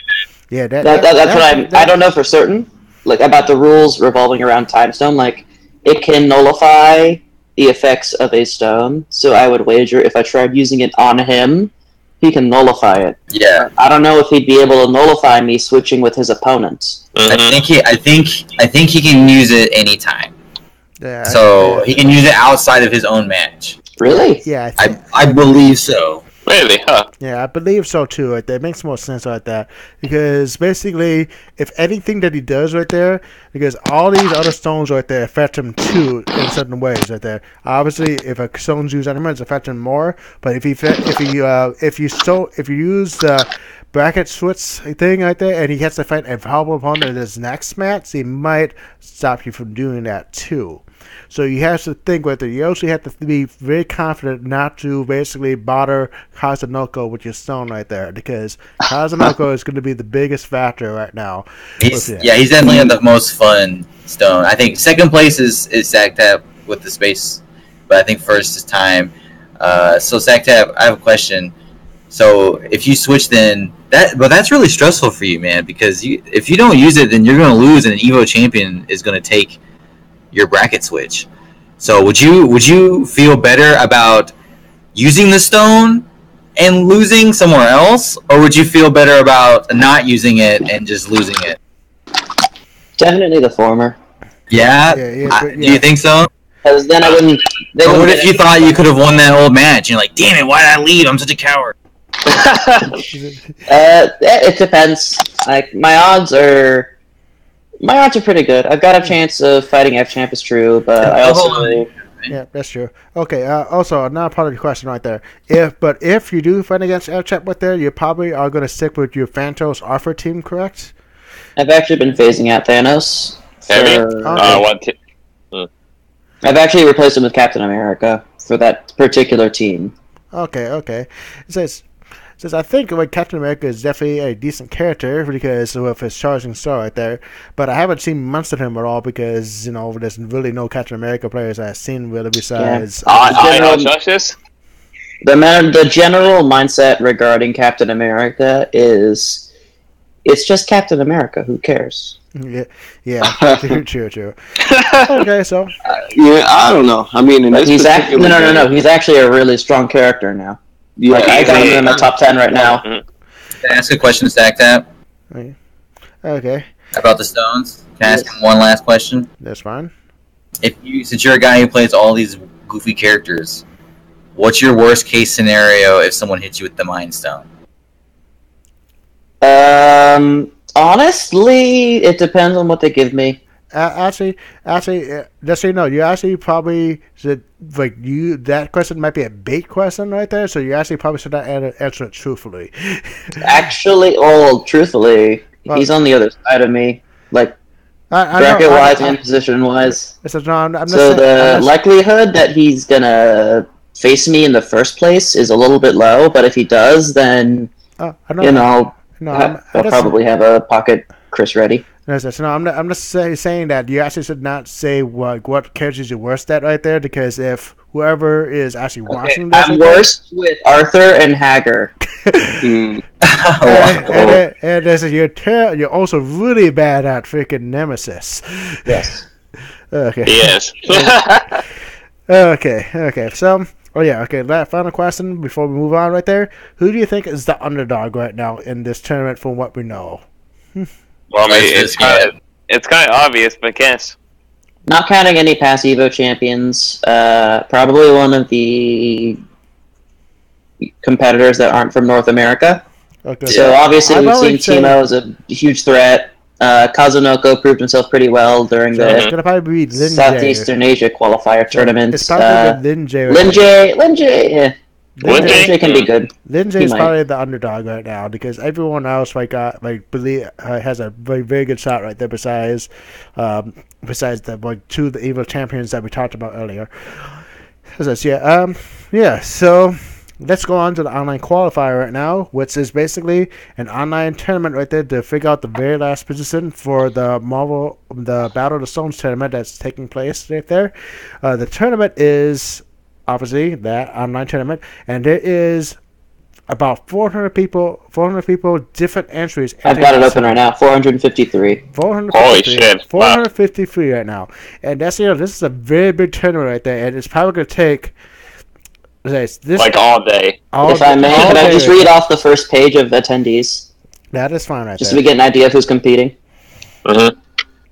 yeah, that's what I don't know for certain. About the rules revolving around time stone, it can nullify the effects of a stone. So I would wager if I tried using it on him, he can nullify it. Yeah. I don't know if he'd be able to nullify me switching with his opponents. I think he can use it anytime. Yeah. So he can use it outside of his own match. Really? Yeah. I believe so. Really? Huh? Yeah, I believe so too. Right there, it makes more sense like that because basically, if anything that he does right there, because all these other stones right there affect him too in certain ways right there. Obviously, if a stone's used on him, it's affect him more. But if you use the bracket switch thing right there, and he has to fight a powerful opponent in his next match, he might stop you from doing that too. So you have to think with it. You also have to be very confident not to basically bother Kazunoko with your stone right there, because Kazunoko is going to be the biggest factor right now. He's definitely the most fun stone. I think second place is Sacktap with the space, but I think first is time. So Sacktap, I have a question. So if you switch, then that's really stressful for you, man, because if you don't use it, then you're going to lose, and an Evo champion is going to take your bracket switch. So would you feel better about using the stone and losing somewhere else, or would you feel better about not using it and just losing it? Definitely the former. Yeah? Do you think so? Because then I wouldn't. Or what if you thought you could have won that old match? You're like, damn it, why did I leave? I'm such a coward. It depends. Like my odds are pretty good. I've got a chance of fighting F-Champ, is true, but I also... Yeah, that's true. Okay, also, another part of the question right there. If you do fight against F-Champ right there, you probably are going to stick with your Phantos Arthur team, correct? I've actually been phasing out Thanos. I've actually replaced him with Captain America for that particular team. Okay. Since I think Captain America is definitely a decent character because of his charging star right there, but I haven't seen much of him at all because there's really no Captain America players I've seen really besides. The general mindset regarding Captain America is it's just Captain America. Who cares? Yeah, true. Okay, so I don't know. I mean, he's actually He's actually a really strong character now. Yeah, I got him in my top 10 right now. Can I ask a question, Sacktap? Okay. About the stones? Can I ask him one last question? That's fine. Since you're a guy who plays all these goofy characters, what's your worst case scenario if someone hits you with the Mind Stone? Honestly, it depends on what they give me. Actually, just so you know, you actually probably should that question might be a bait question right there. So you actually probably should not answer it truthfully. Truthfully, he's on the other side of me, bracket wise and position wise. So the likelihood that he's gonna face me in the first place is a little bit low. But if he does, then I'll probably have a pocket Chris ready. No, I'm just saying that you actually should not say what characters you're worst at right there, because if whoever is actually watching this... I'm worst with Arthur and Hager. And you're also really bad at freaking Nemesis. Yes. Okay. Yes. Okay. So... that final question before we move on right there. Who do you think is the underdog right now in this tournament from what we know? Well, I mean, it's kind of obvious, but guess. Not counting any past Evo champions, probably one of the competitors that aren't from North America. Okay. So obviously we've seen Timo as a huge threat. Kazunoko proved himself pretty well during the Southeastern Asia qualifier tournament. It's probably Linjay. Yeah. Linjay can be good. Linjay is probably the underdog right now because everyone else has a very, very good shot right there. Besides the two of the Evo champions that we talked about earlier. So let's go on to the online qualifier right now, which is basically an online tournament right there to figure out the very last position for the Battle of the Stones tournament that's taking place right there. The tournament is obviously that online tournament, and there is about 400 people, different entries. I've got it open right now, 453. Holy shit. 453 right now. And that's, this is a very big tournament right there, and it's probably going to take all day. If I may, can I just read off the first page of attendees? That is fine right just so we get an idea of who's competing. Mm-hmm.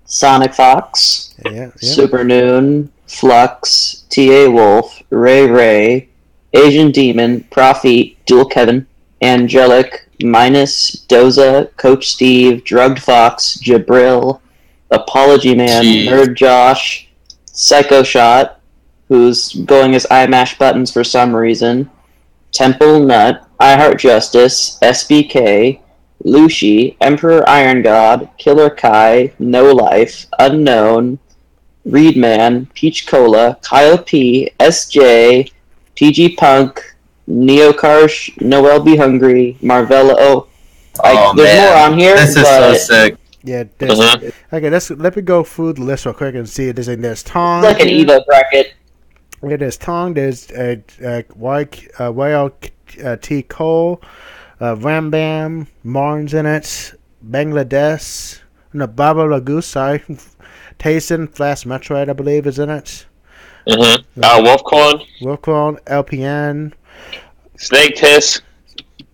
Sonic Fox, Super Noon, Flux, T.A. Wolf, Ray, Asian Demon, Prophet, Dual Kevin, Angelic, Minus, Doza, Coach Steve, Drugged Fox, Jabril, Apology Man, Jeez. Nerd Josh, Psycho Shot, who's going as I Mash Buttons for some reason, Temple Nut, I Heart Justice, SBK, Lushi, Emperor Iron God, Killer Kai, No Life, Unknown, Reedman, Peach Cola, Kyle P, SJ, PG Punk, Neokarsh, Noel Be Hungry, Marvella. There's more on here, This is so sick. Yeah, okay, let me go through the list real quick and see. There's Tong. It's like an Evo bracket. Yeah, there's Tong, there's YLT Cole, Ram Bam, Marnes in it, Bangladesh, no, Baba Lagoose, sorry. Tayson, Flash Metroid, I believe, is in it. Wolfcorn, LPN, Snake Tiss,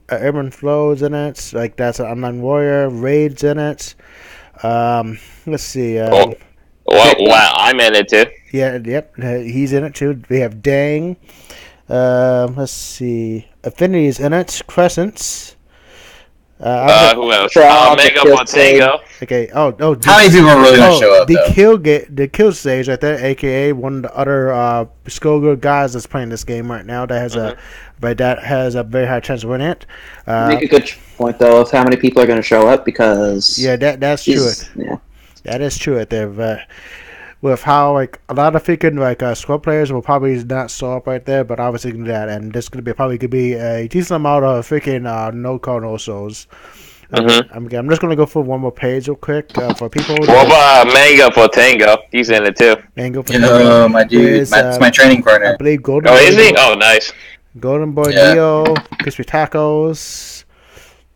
Urban Flow is in it. Like, that's an Online Warrior. Raid's in it. Let's see. wow, I'm in it too. Yeah, yep, he's in it too. We have Dang. Let's see. Affinity's in it. Crescents. Who else? Mega Montango. Okay. How many people are really gonna show up? The kill stage right there, aka one of the other Skullgirl guys that's playing this game right now. That has a very high chance of winning it. Make a good point though of how many people are going to show up because that's true. Yeah, that is true right there. But with how like a lot of freaking squad players will probably not show up right there, but obviously that, and this probably could be a decent amount of freaking no call no shows. I'm just gonna go for one more page real quick for people. What about Mango for Tango? He's in it too. Mango for Tango. My dude, that's my training partner. I believe Golden. Oh, is he? Oh, nice. Golden Boy Neo, Crispy Tacos,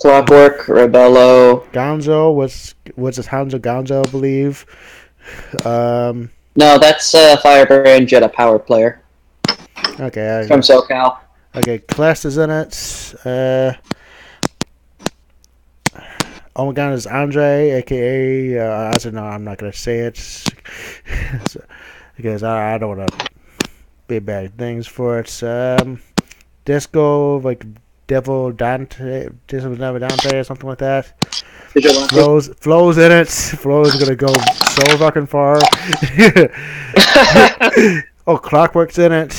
Clockwork, Rebello. Gonzo was it Hanzo Gonzo, I believe. No, that's Firebrand Jetta Power player. Okay. From SoCal. Okay, Class is in it. Oh my God, is Andre, aka I said no, I'm not gonna say it because I don't want to be bad things for it. Disco like Devil Dante, or something like that. Flows in it. Flows gonna go so fucking far. Oh, Clockwork's in it.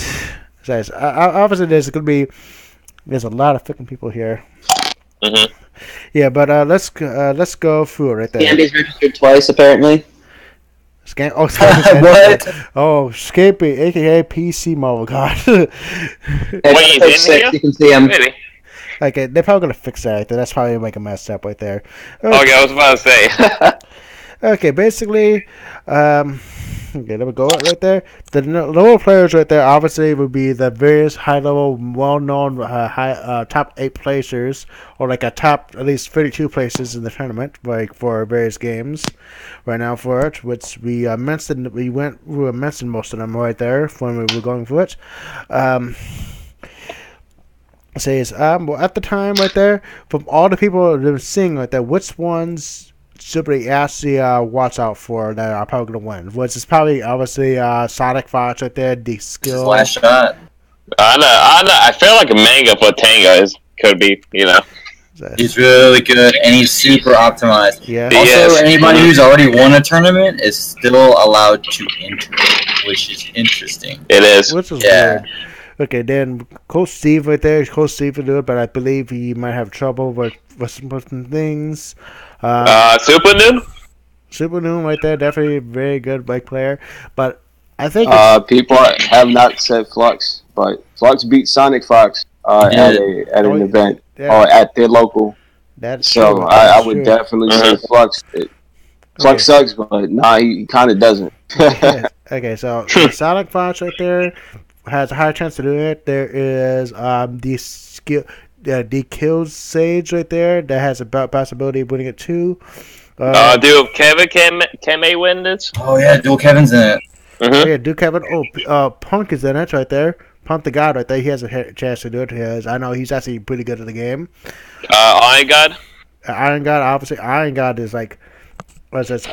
Says obviously there's a lot of fucking people here. Yeah, but let's go through it right there. Scamby's registered twice apparently. What? Oh, Scapey, aka PC Marvel God. Wait, he's in here? You can see him. Really? Okay, they're probably gonna fix that right there. That's probably like a messed up right there. Okay, I was about to say. Okay, basically, okay, there we go right there. The lower players right there obviously would be the various high-level, well-known top 8 placers, or like a top at least 32 places in the tournament, like for various games. Right now for it, which we mentioned most of them right there when we were going through it. Says at the time right there, from all the people that were seeing right there, which ones should we actually watch out for that are probably going to win? Which is probably obviously Sonic Fox right there, the skill. His last shot. I feel like a Mango for Tango could be, He's really good, and he's super optimized. Yeah. Also, anybody who's already won a tournament is still allowed to enter, which is interesting. It is. Which is weird. Okay, then Coach Steve right there. Coach Steve will do it, but I believe he might have trouble with some things. Super Noon? Super Noon right there, definitely a very good bike player. But I think people have not said Flux, but Flux beat Sonic Fox at an event or at their local. That's so true. I would definitely say Flux. Flux sucks, but he kind of doesn't. Okay, so Sonic Fox right there has a high chance to do it. There is the Kill Sage right there that has a possibility of winning it too. Dude, Kevin can win this? Oh yeah, Dual Kevin's in it. Yeah, Duke Kevin. Punk is in it right there. Punk the God right there. He has a chance to do it. I know he's actually pretty good at the game. Iron God? Iron God, obviously. Iron God is like was this?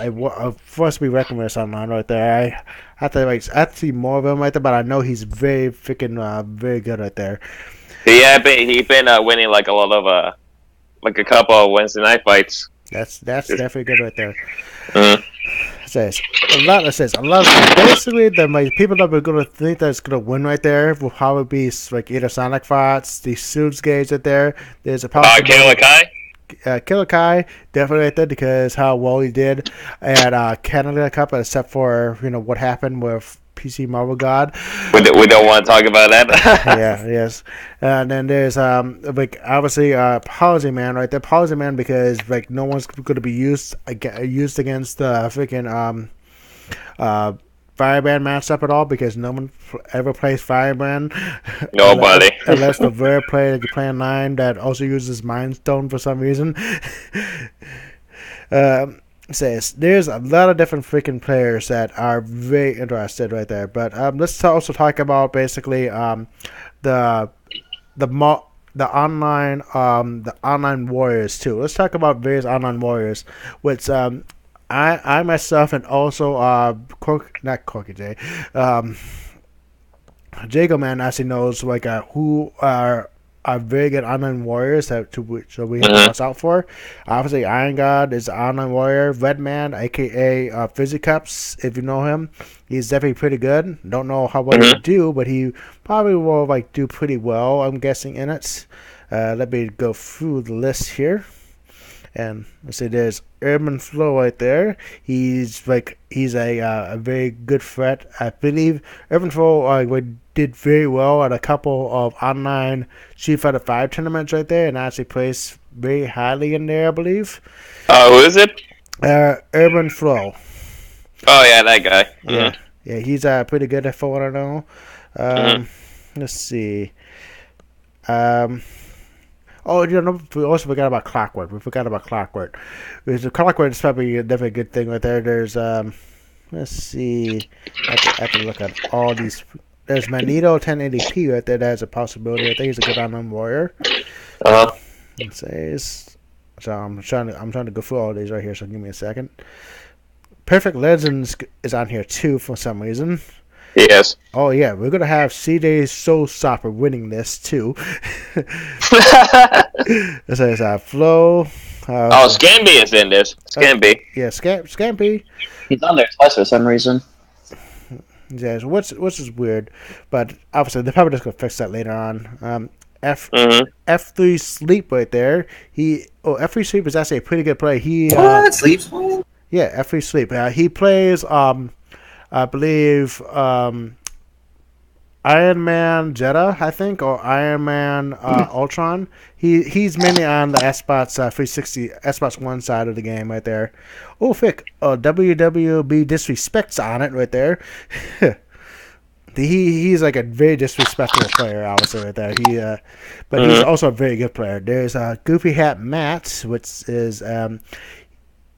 Forced to be reckoned with online right there. I have to see more of him right there, but I know he's very freaking very good right there. Yeah, he been winning like a lot of like a couple of Wednesday night fights. That's definitely good right there. Mm-hmm. Says a lot. Basically, the people that are gonna think that's gonna win right there will probably be like either Sonic Fox, the Suits Gage right there. There's a Killer Kai. Killer Kai definitely right there because how well he did at Canada Cup, except for what happened with PC Marvel God. We don't want to talk about that. Yes. And then there's like obviously Policy Man right there. Policy Man because like no one's going to be used against the freaking Firebrand matchup at all because no one ever plays Firebrand. Nobody. unless the very player that you play online that also uses Mind Stone for some reason. Says there's a lot of different freaking players that are very interested right there. But let's also talk about basically the online warriors too. Let's talk about various online warriors, which I myself and also not Corky J, Jago Man actually knows like who are very good online warriors so we have to watch out for. Obviously, Iron God is an online warrior. Redman, aka Physicups, if you know him, he's definitely pretty good. Don't know how well he'll do, but he probably will like do pretty well. I'm guessing in it. Let me go through the list here. And let's see, there's Urban Flow right there. He's a very good threat. I believe Urban Flow did very well at a couple of online Street Fighter 5 tournaments right there, and actually placed very highly in there, I believe. Who is it? Urban Flow. Oh yeah, that guy. Yeah, he's pretty good at what I know. Let's see. Oh, we also forgot about Clockwork. Because Clockwork is probably definitely a good thing right there. There's let's see. I have to look at all these. There's Magneto 1080p right there. That has a possibility. I think he's a good online warrior. It says. So I'm trying to go through all these right here. So give me a second. Perfect Legends is on here too for some reason. Yes. Oh yeah, we're gonna have CJ Soul Stopper winning this too. This is Flo. Scampy is in this. Scampy. Yeah, Scampy. He's on there twice for some reason. Yeah, so which is weird, but obviously they're probably just gonna fix that later on. F3 Sleep right there. F3 Sleep is actually a pretty good player. What Sleep's playing? Yeah, F3 Sleep. He plays I believe Iron Man Jetta, I think, or Iron Man Ultron. He's mainly on the Xbox 360, Xbox One side of the game right there. Oh, Fick, WWB Disrespect's on it right there. He's like a very disrespectful player, I would say right there. But he's also a very good player. There's Goofy Hat Matt, which is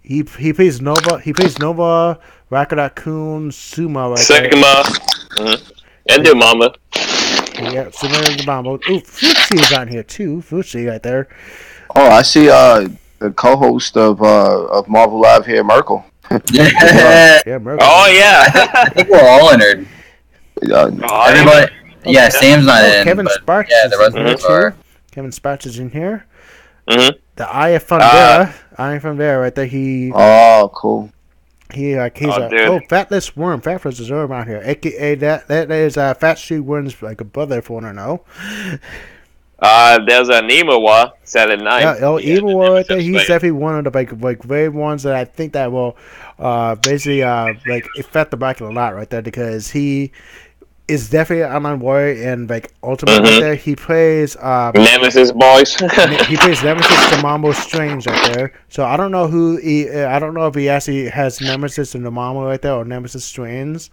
he plays Nova. He plays Nova, Rocket Raccoon, Suma right there. Sigma. And the Mama. Yeah, Suma and the Mama. Ooh, Fuchi is on here too. Fuchi right there. Oh, I see the co-host of Marvel Live here, Merkel. Yeah. Merkel. Oh yeah. I think we're all entered. Everybody. Yeah, Sam's not in. Kevin Sparks yeah, is the rest in of here us are. too. Kevin Sparks is in here. Mm-hmm. The Eye of Fundera. Eye of Fundera right there. Oh, cool. He's Fatless Worm. Fatless is Worm out here. AKA that is Fat Street Worm's like a brother for one I know. There's a Nemo Saturday night. Nemo right there. He's definitely one of the like very ones that I think that will basically like affect the bracket a lot right there because he is definitely an online warrior and like ultimate right there. He plays Nemesis boys. he plays Nemesis to Mambo Strange right there. So I don't know I don't know if he actually has Nemesis and the Mambo right there or Nemesis Strange.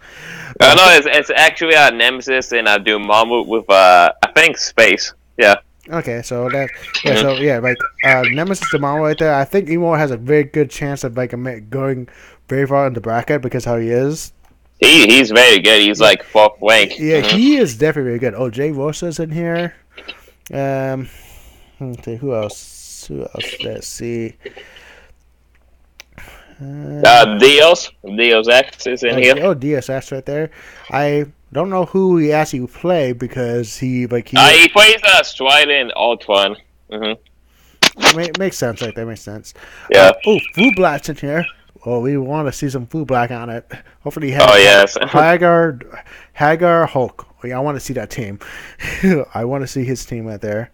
No, it's actually a Nemesis and a Dormammu with I think space. Yeah. Okay, so that Nemesis Dormammu right there. I think Emo has a very good chance of like going very far in the bracket because how he is. He's very good. He's like fourth rank. Yeah, he is definitely very good. Oh, Jay Rosa's in here. Let's see, who else? Let's see. Deus X is in here. Oh, DSS right there. I don't know who he actually play because he He plays Strider and Ultron. makes sense right there. Makes sense. Yeah. Food Black's in here. Oh, we want to see some Food Black on it. Hopefully, he has yes. Hagar, Hulk. Oh, yeah, I want to see that team. I want to see his team right there.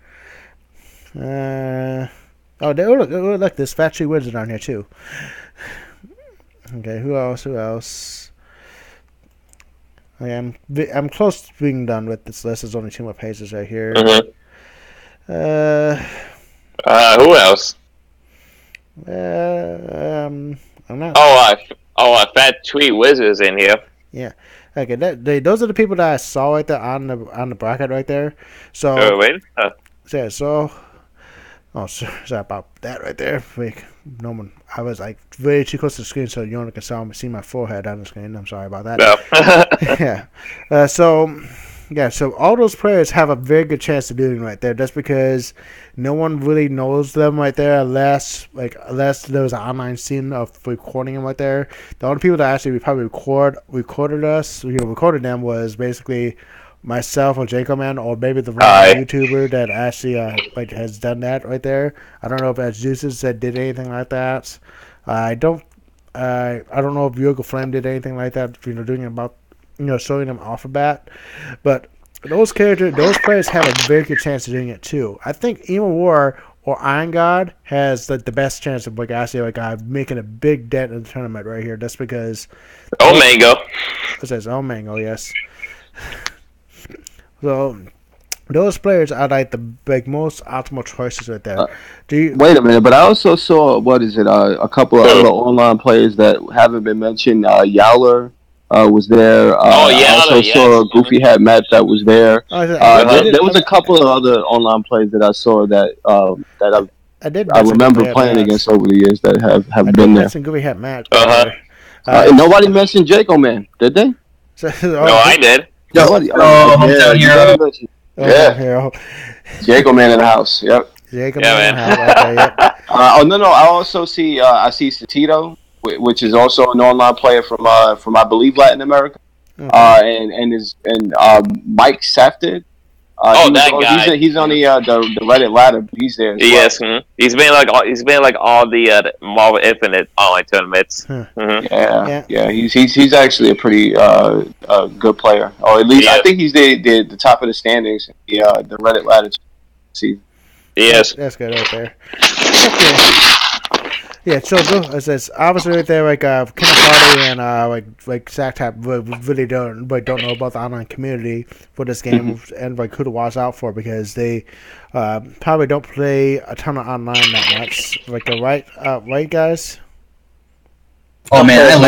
Look, there's Factory Wizard on here too. Okay, who else? Okay, I'm close to being done with this list. There's only 2 more pages right here. Who else? I'm not. Fat Tweet Wizards in here. Yeah. Okay, those are the people that I saw right there on the bracket right there. So. Wait. Sorry about that right there. No one. I was like very too close to the screen, so you only can see my forehead on the screen. I'm sorry about that. No. Yeah. So all those players have a very good chance of doing right there. That's because no one really knows them right there, unless there was an online scene of recording them right there. The only people that actually probably recorded them was basically myself or Jacob Man, or maybe the YouTuber that actually has done that right there. I don't know if that's Juices that did anything like that. I don't know if Yoga Flame did anything like that. Doing about showing them off a bat, but those players have a very good chance of doing it too. I think Emo War or Iron God has the best chance of making a big dent in the tournament right here. That's because Mango. It says Mango, yes. So those players are like the most optimal choices right there. Wait a minute, but I also saw a couple of other online players that haven't been mentioned. Yowler was there. I also saw Goofy Hat Matt that was there. There was a couple of other online players that I saw that I remember playing against over the years that have been there. Goofy Hat Matt. Nobody mentioned Jaco Man, did they? No, I did. Nobody. I'm down here. Yeah. Jaco Man in the house. Yep. Jacob Man in the house. Okay, yep. No. I also see Satito, which is also an online player from I believe Latin America. Okay. And Mike Safted. That guy. He's on the Reddit ladder. He's there. Yes, he's been like all the Marvel Infinite online tournaments. Yeah. He's actually a pretty good player. Or at least I think he's the top of the standings. The Reddit ladder season. Yes, that's good right there. Okay. Yeah, so it's obviously right there, Kinderparty and Sacktap really don't know about the online community for this game and who to watch out for, because they probably don't play a ton of online that much. Right, guys? Oh man,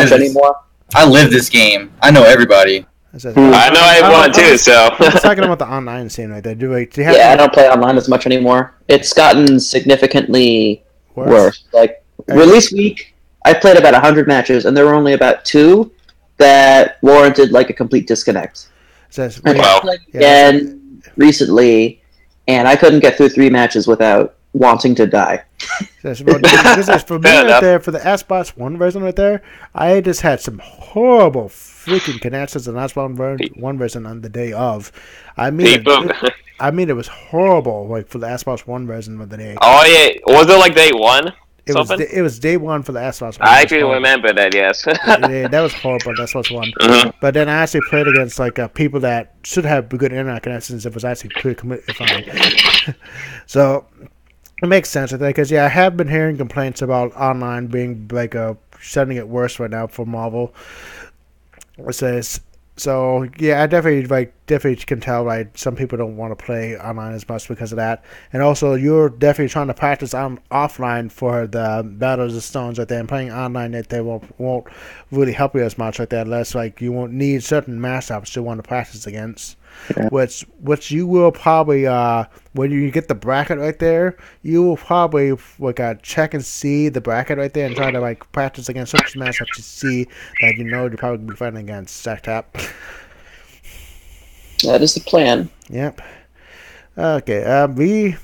I live this game. I know everybody. I know everyone too. So I'm talking about the online scene right there. I don't play online as much anymore. It's gotten significantly worse. Release week, I played about 100 matches, and there were only about 2 that warranted a complete disconnect. I played again recently, and I couldn't get through 3 matches without wanting to die. For me right there, for the Xbox One version right there, I just had some horrible freaking connections in the Xbox One version on the day of. I mean, it was horrible. For the Xbox One version of the day. Oh yeah, was it day 1? It was day 1 for the Xbox One. I actually remember that, yes. Yeah, that was horrible. That's what's one. But then I actually played against people that should have good internet connections. It was actually pretty fine. So it makes sense, I think, because I have been hearing complaints about online being starting to get worse right now for Marvel. It says. So I definitely can tell some people don't want to play online as much because of that, and also you're definitely trying to practice offline for the Battles of Stones right there, and playing online that they won't really help you as much like that, unless you won't need certain matchups to want to practice against. Yeah. Which you will probably when you get the bracket right there, you will probably check and see the bracket right there and try to practice against such matchups to see that you're probably be fighting against Sacktap. That is the plan. Yep. We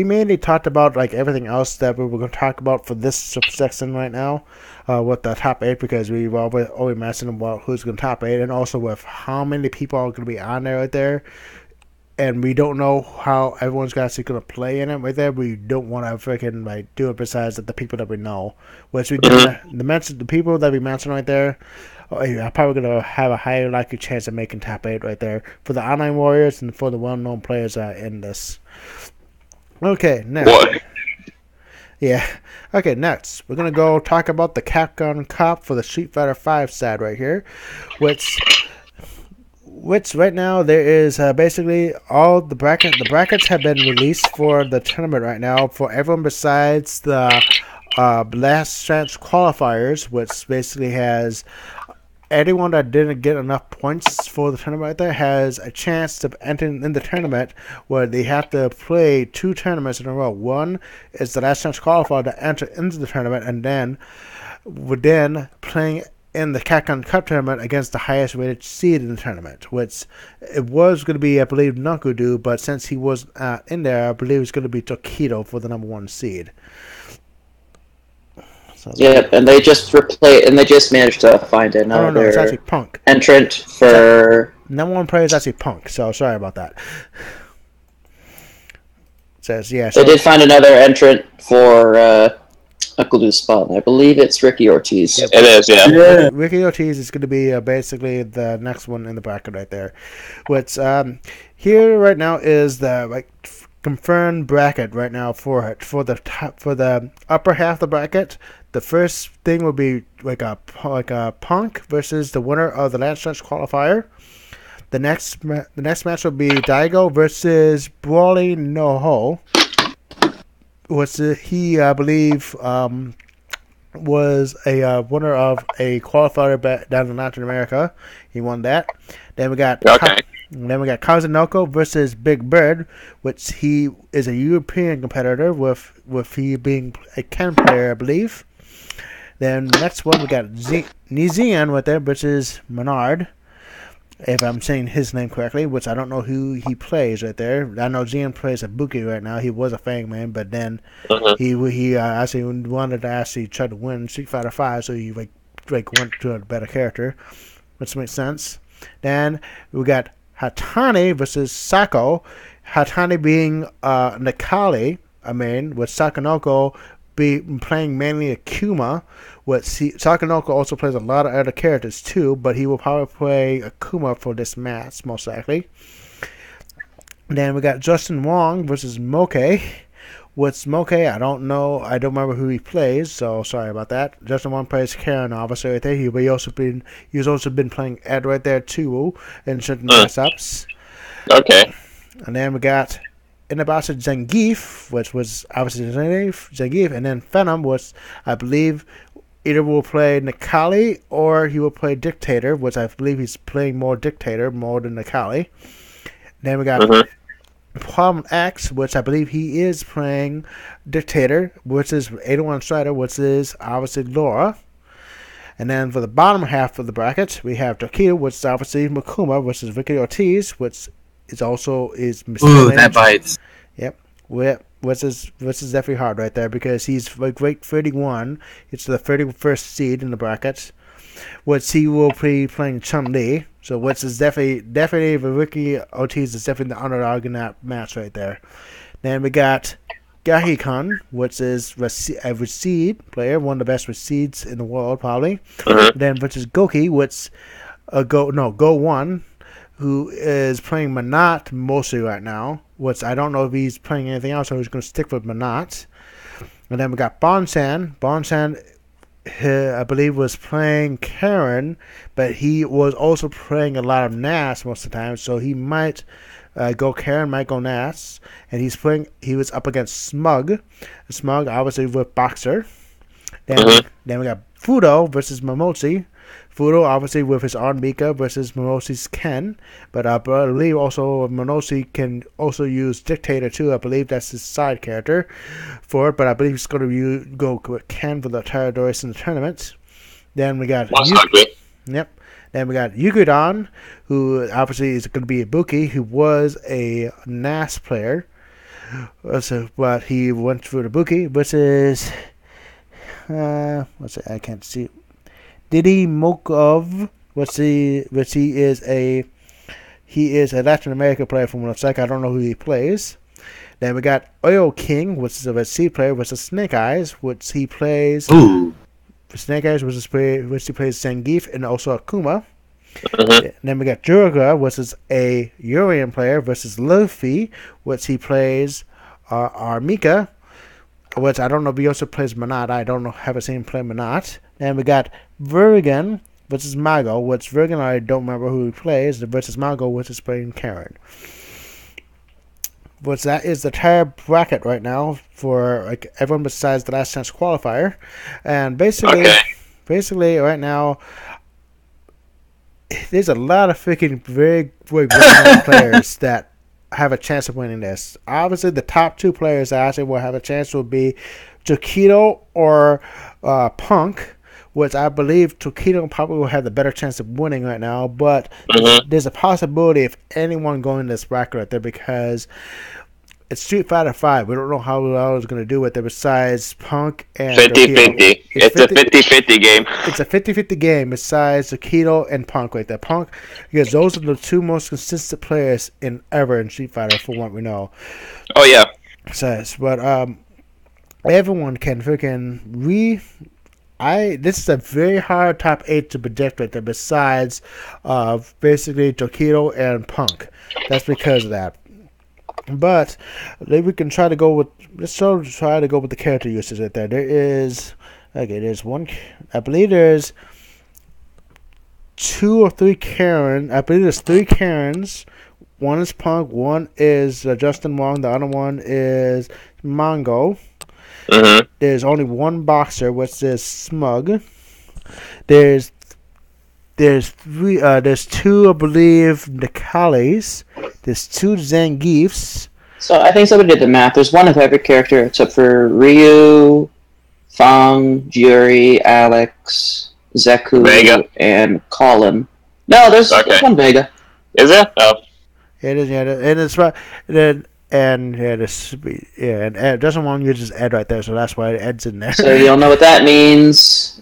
mainly talked about like everything else that we were going to talk about for this section right now, with the top 8, because we've always mentioned about who's going to top 8, and also with how many people are going to be on there right there, and we don't know how everyone's actually going to play in it right there. We don't want to freaking like do it besides the people that we know, which we did the people that we mentioned right there. I'm probably going to have a higher likely chance of making top 8 right there for the online warriors and for the well-known players in this. Okay, next. What? Yeah. Okay, next. We're going to go talk about the Capcom Cup for the Street Fighter V side right here, which right now there is basically all the brackets have been released for the tournament right now for everyone besides the last chance qualifiers, which basically has anyone that didn't get enough points for the tournament right there has a chance to enter in the tournament, where they have to play 2 tournaments in a row. One is the last chance qualifier to enter into the tournament, and then playing in the Capcom Cup tournament against the highest rated seed in the tournament, which it was going to be, I believe, Nakudu, but since he was in there, I believe it's going to be Tokido for the number 1 seed. So, yeah, and they just managed to find another it's actually Punk. Entrant for number 1 player is actually Punk, so sorry about that. It says, yeah. They did find another entrant for Uncle spot. I believe it's Ricky Ortiz. It is, yeah. Ricky Ortiz is going to be basically the next one in the bracket right there. What's here right now is the confirmed bracket right now for it. For the upper half of the bracket, the first thing will be like a Punk versus the winner of the last chance qualifier. The next match will be Daigo versus Brawly Noho. He, I believe, was a winner of a qualifier down in Latin America. He won that. Then we got Kazunoko versus Big Bird, which he is a European competitor with he being a Ken player, I believe. Then the next one we got Nizian with there, which is Menard, if I'm saying his name correctly, which I don't know who he plays right there. I know Zian plays Ibuki right now. He was a Fang man, but then he actually wanted to actually try to win Street Fighter V, so he went to a better character, which makes sense. Then we got Hatani versus Sako. Hatani being Nakali, with Sakonoko playing mainly Akuma. Sakonoko also plays a lot of other characters too, but he will probably play Akuma for this match, most likely. Then we got Justin Wong versus Moke. What's Moke? I don't know. I don't remember who he plays, so sorry about that. Justin Wong plays Karen, obviously, right there. He's also been playing Ed right there too in certain matchups. Okay. And then we got Inabasa Zangief, which was obviously Zangief, and then Venom, which I believe either will play Nakali or he will play Dictator, which I believe he's playing more Dictator more than Nakali. Then we got Problem X, which I believe he is playing Dictator, which is 801 Strider, which is obviously Laura. And then for the bottom half of the bracket, we have Tokido, which is obviously Makuma, which is Ricky Ortiz, which is also Mr. Ooh, that bites. Yep. Which is definitely hard right there because he's like rate 31. It's the 31st seed in the bracket. Which he will be playing Chun-Li. So which is definitely Ricky Ortiz is definitely the underdog in that match right there. Then we got Gahi-kun, which is a Recede player, one of the best Recedes in the world probably. Then versus Goki, which Go1, who is playing Manat mostly right now, which I don't know if he's playing anything else, so he's going to stick with Manat. And then we got Bonsan. Bonsan, I believe, was playing Karen, but he was also playing a lot of Nas most of the time, so he might go Karen, might go Nas. And he was up against Smug. Smug, obviously, with Boxer. Then we got Fudo versus Momochi. Fudo, obviously, with his Arn Mika versus Momochi's Ken. But I believe also Momochi can also use Dictator, too. I believe that's his side character for it. But I believe he's going to go with Ken for the entire duration of the tournament. Then we got... Most likely. Yep. Then we got Yukudon, who obviously is going to be Ibuki, who was a NAS player. But he went for Ibuki, which is what's it? I can't see. Didi Mokov, which he is a Latin American player from looks like. I don't know who he plays. Then we got Oil King, which is a C player, which is Snake Eyes, which he plays. Ooh. Snake Eyes, which he plays Zangief and also Akuma. Then we got Jurga, which is a Urian player, versus Luffy, which he plays Armika, which I don't know if he also plays Manat. I don't know, haven't seen him play Manat. Then we got Vergan versus Mago, which Vergan I don't remember who he plays, versus Mago, which is playing Karen. Which that is the entire bracket right now for like everyone besides the last chance qualifier. And basically right now there's a lot of freaking very well-known players that have a chance of winning this. Obviously, the top two players that actually will have a chance will be Tokido or Punk, which I believe Tokido probably will have the better chance of winning right now. But there's a possibility of anyone going this bracket right there because it's Street Fighter 5. We don't know how well it's going to do with it besides Punk and 50-50. It's a 50-50 game. It's a 50-50 game besides Tokido and Punk right there. Punk, because those are the two most consistent players ever in Street Fighter from what we know. Oh, yeah. But everyone can freaking this is a very hard top 8 to predict right there besides basically Tokido and Punk. That's because of that. But we can try to go with the character uses right there. There's one. I believe there's 2 or 3 Karen. I believe there's 3 Karens. One is Punk. One is Justin Wong. The other one is Mongo. There's only one Boxer, which is Smug. There's 3. There's 2, I believe, Nikalis. There's 2 Zangiefs. So I think somebody did the math. There's one of every character except for Ryu, Fang, Juri, Alex, Zeku, Vega, and Colin. No, there's one Vega. Is there? Oh. It is, yeah, and it's right. And Justin Wong uses Ed right there, so that's why Ed's in there. So you'll know what that means.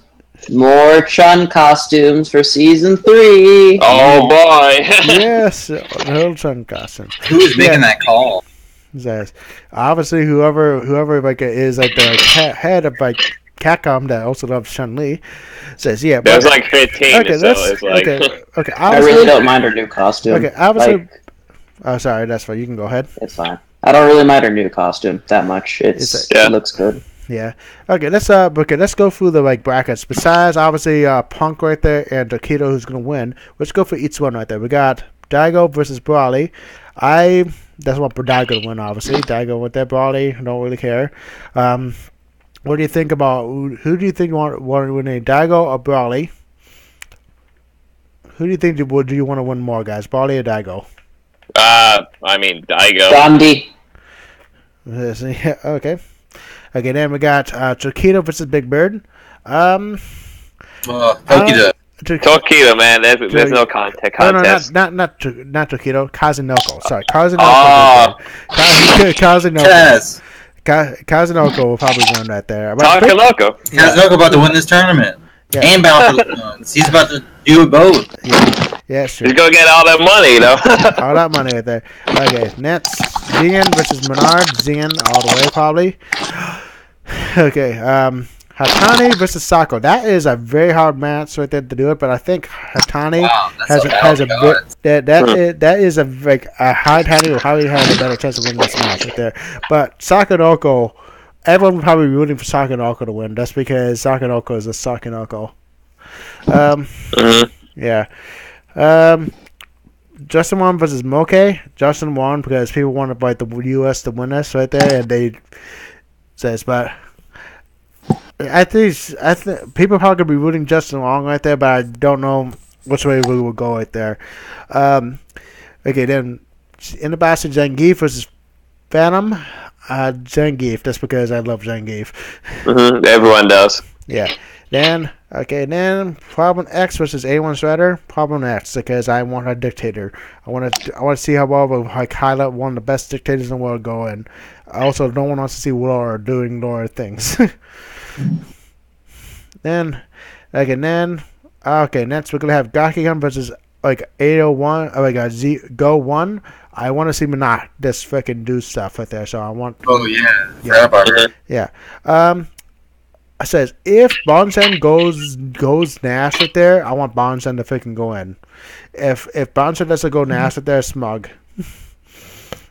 More Chun costumes for season 3. Oh boy! Yes, the whole Chun costumes. Who is making that call? Says, obviously, whoever like is like the head of like Capcom that also loves Chun-Li says, yeah. There's like 15, okay, so it's like okay. I really don't mind her new costume. Okay, obviously. Oh, sorry, that's fine. You can go ahead. It's fine. I don't really mind her new costume that much. It looks good. Yeah. Okay. Let's go through the like brackets. Besides obviously Punk right there and Tokido who's gonna win. Let's go for each one right there. We got Daigo versus Brawley. That's what Daigo to win. Obviously, Daigo with that. Brawley, don't really care. What do you think about who do you think want to win? Daigo or Brawley? Who do you think do you want to win more, guys? Brawley or Daigo? I mean Daigo. Gandhi. Yeah, okay. Okay, then we got Tokido versus Big Bird. Tokido. Tokido, man. There's no contest. No, not Tokido. Kazunoko. Sorry, Kazunoko. Kazunoko. Yes. Kazunoko will probably win right there. Kazunoko. Kazunoko about to win this tournament. Yeah. And bound for the ones. He's about to do both. Yeah, sure. He's gonna get all that money, you know. All that money right there. Okay, next, Xian versus Menard. Xian all the way, probably. Okay, Hatani versus Sako. That is a very hard match right there to do it, but I think Hatani that is a Hatani will probably have a better chance of winning this match right there. But Sakonoko, everyone will probably be rooting for Sakonoko to win. That's because Sakonoko is a Sakonoko. Yeah. Justin Wong versus Moke. Justin Wong because people want to the U.S. to win this right there, and they says, but I think people probably gonna be rooting Justin Wong right there, but I don't know which way we will go right there. Okay, then in the basket, Zangief versus Venom. Zangief. That's because I love Zangief. Everyone does. Yeah. Then Problem X versus A1 Strider. Problem X, because I want a dictator. I want to see how well like highlight one of the best dictators in the world go in. Also, no one wants to see Laura doing Laura things. Then next we're gonna have Gakigan versus like 801 or like Go 1. I want to see Minot just freaking do stuff right there. So I want. Oh yeah. Yeah. I says if Bonsen goes Nash right there, I want Bonsen to freaking go in. If Bonsen doesn't go Nash right there, Smug.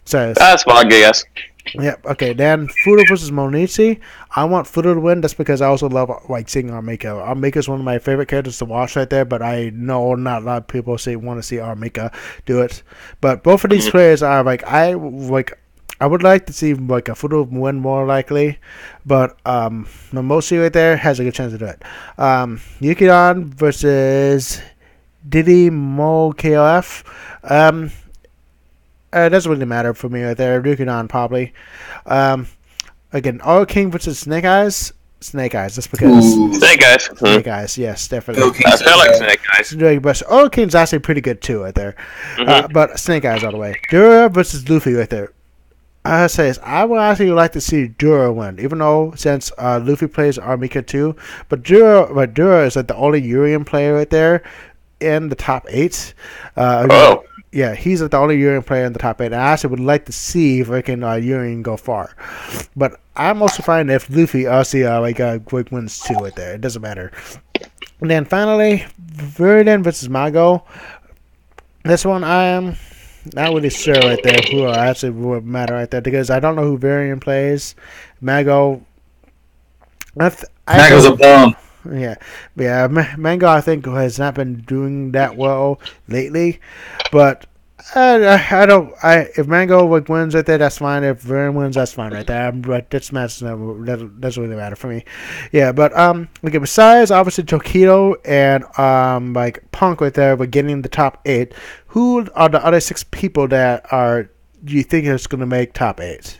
Says that's Smug, I guess. Yep. Okay. Then Fudo versus Monichi. I want Fudo to win just because I also love like seeing Armika. Armika is one of my favorite characters to watch right there, but I know not a lot of people want to see Armika do it. But both of these players are I would like to see like a Fudo win more likely, but Momoshi right there has a good chance to do it. Yukidon versus Diddy Mo KOF. It doesn't really matter for me right there. Yukidon probably. Again, All King versus Snake Eyes. Snake Eyes, just because. Snake Eyes. Snake Eyes, yes, definitely. I feel like Snake Eyes. But All King's actually pretty good too right there. But Snake Eyes all the way. Dura versus Luffy right there. I would actually like to see Dura win, even though since Luffy plays Armika too. But Dura is like the only Urian player right there in the top 8. Yeah, he's the only Urian player in the top 8. And I actually would like to see if Urian go far. But I'm also fine if Luffy also quick wins too right there. It doesn't matter. And then finally, Viriden versus Mago. This one I am not really sure right there who actually would matter right there because I don't know who Varian plays. Mago's a bum. Yeah, Mango I think has not been doing that well lately, but if Mango wins right there, that's fine. If Varian wins, that's fine right there. But this match doesn't really matter for me. Yeah, but okay. Besides obviously Tokido and Punk right there, but getting the top 8. Who are the other 6 people that you think is going to make top 8?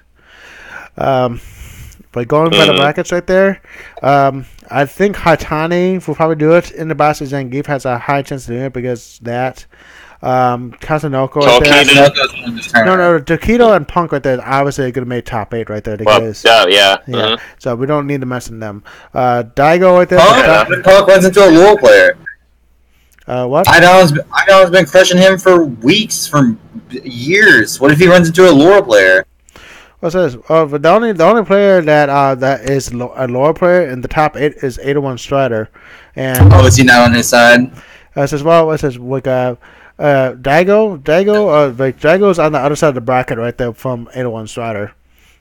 But going by the brackets right there, I think Hatani will probably do it. In the Basa Zangief has a high chance to do it because that. Kazunoko right there. No, Tokido and Punk right there obviously going to make top 8 right there. Because, yeah. So we don't need to mention them. Daigo right there. Punk runs into a role player. What? Idaho's been crushing him for weeks, for years. What if he runs into a lore player? What's this? But the only player that is a lore player in the top 8 is 801 Strider, and is he not on his side? Daigo's on the other side of the bracket right there from 801 Strider.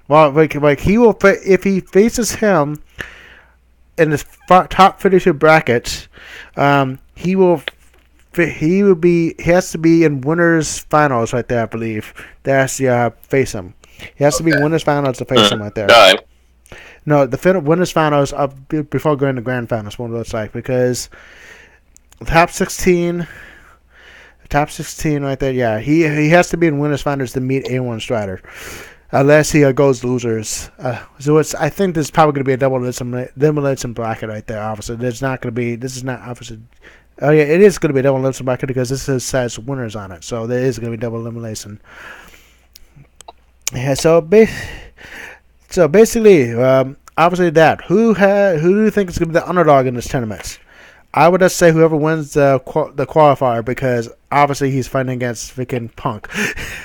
Well, he will if he faces him in the top finisher bracket, he has to be in winners finals right there. I believe that's face him. He has to be winners finals to face him right there. No, the winners finals before going to grand finals. What it looks like because top 16 right there. Yeah, he has to be in winners finals to meet A1 Strider, unless he goes losers. So I think this is probably going to be a double elimination bracket right there. Obviously, there's not going to be. This is not obviously. Oh yeah, it is going to be a double elimination bracket because this says winners on it. So there is going to be double elimination. Yeah. So basically, obviously that who do you think is going to be the underdog in this tournament? I would just say whoever wins the qualifier because obviously he's fighting against freaking Punk.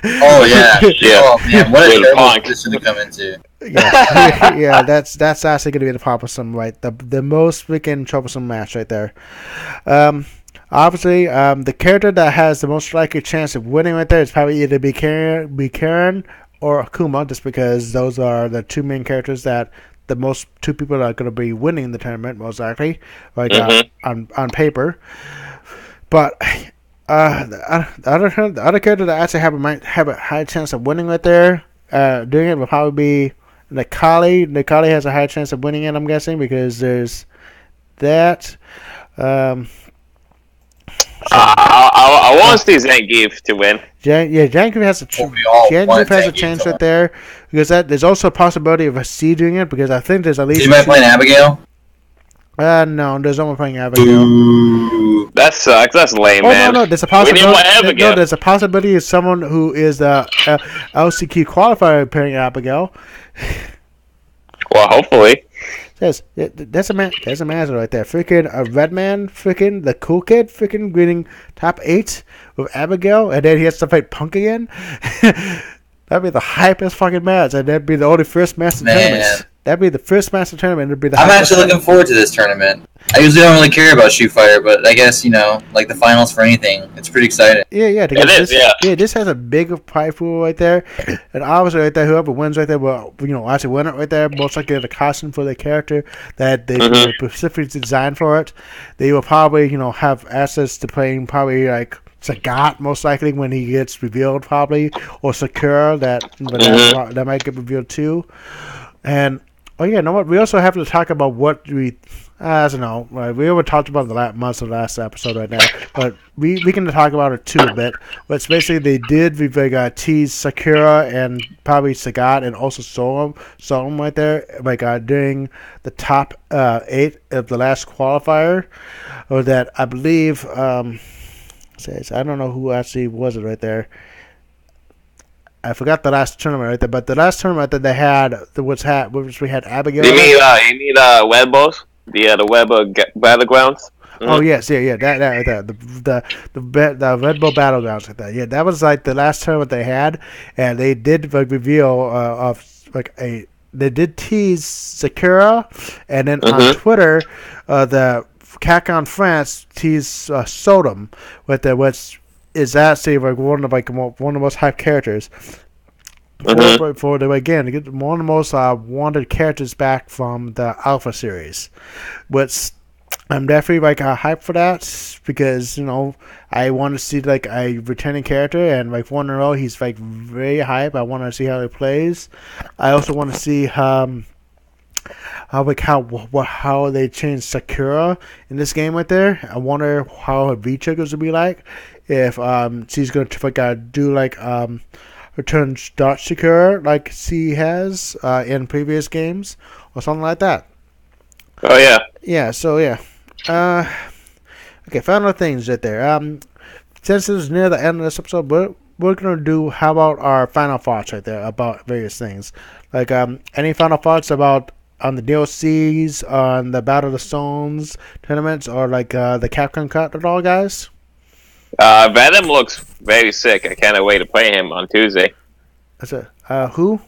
Oh yeah. Oh man, what a terrible position to come into. Yeah, that's actually going to be the troublesome, right? The most freaking troublesome match right there. Obviously, the character that has the most likely chance of winning right there is probably either be Karen or Akuma, just because those are the 2 main characters that the most 2 people are going to be winning the tournament most likely, on paper. But the other character that actually might have a high chance of winning right there, doing it will probably be Nikali. Nikali has a high chance of winning it, I'm guessing, because there's that. I want to see Zangief to win. Zangief has a chance right there because there's also a possibility of a C doing it because I think there's at least. You might play Abigail. No, there's no one playing Abigail. Ooh. That sucks. That's lame, man. No, there's a We possibility. didn't want Abigail. No, there's a possibility of someone who is the LCQ qualifier playing Abigail. Well, hopefully. There's a man right there. Freaking a red man, freaking the cool kid, freaking winning top 8 with Abigail, and then he has to fight Punk again. That'd be the hypest fucking match, and that'd be the only first master tournament. That'd be the first master tournament. It'd be the. I'm actually looking forward to this tournament. I usually don't really care about Shoot Fighter, but I guess like the finals for anything, it's pretty exciting. Yeah. It is. Yeah, this has a big prize pool right there, and obviously right there, whoever wins right there will, actually win it right there. Most likely get a costume for their character that they specifically designed for it. They will probably, have access to playing probably like Sagat most likely when he gets revealed probably, or Sakura that might get revealed too, and. Oh yeah, you know what? We also have to talk about what I don't know. Right? We already talked about the last episode right now, but we can talk about it too a bit. But it's basically they did tease Sakura and probably Sagat and also Solom right there, during the top 8 of the last qualifier, or that I believe. Says I don't know who actually was it right there. I forgot the last tournament right there, but the last tournament that they had, which we had Abigail. You mean Webos? The Web Battlegrounds? Mm-hmm. Oh yes, yeah, that right there, the Red Bull Battlegrounds like that. Yeah, that was like the last tournament they had, and they did reveal they did tease Sakura, and then on Twitter, the Capcom France teased Sodom with which is actually one of the most hyped characters. For again to get one of the most wanted characters back from the Alpha series, which I'm definitely hyped for that because I want to see a returning character, and 1 in a row he's very hype. I want to see how he plays. I also want to see how they changed Sakura in this game right there. I wonder how her V triggers will be like. If she's going to do return dot Sakura like she has in previous games or something like that. Oh yeah. Yeah. So yeah. Okay. Final things right there. Since it's near the end of this episode, we're gonna do how about our final thoughts right there about various things. Any final thoughts about on the DLCs, on the Battle of the Stones tournaments, or the Capcom Cup at all, guys? Venom looks very sick. I can't wait to play him on Tuesday. That's it. Who?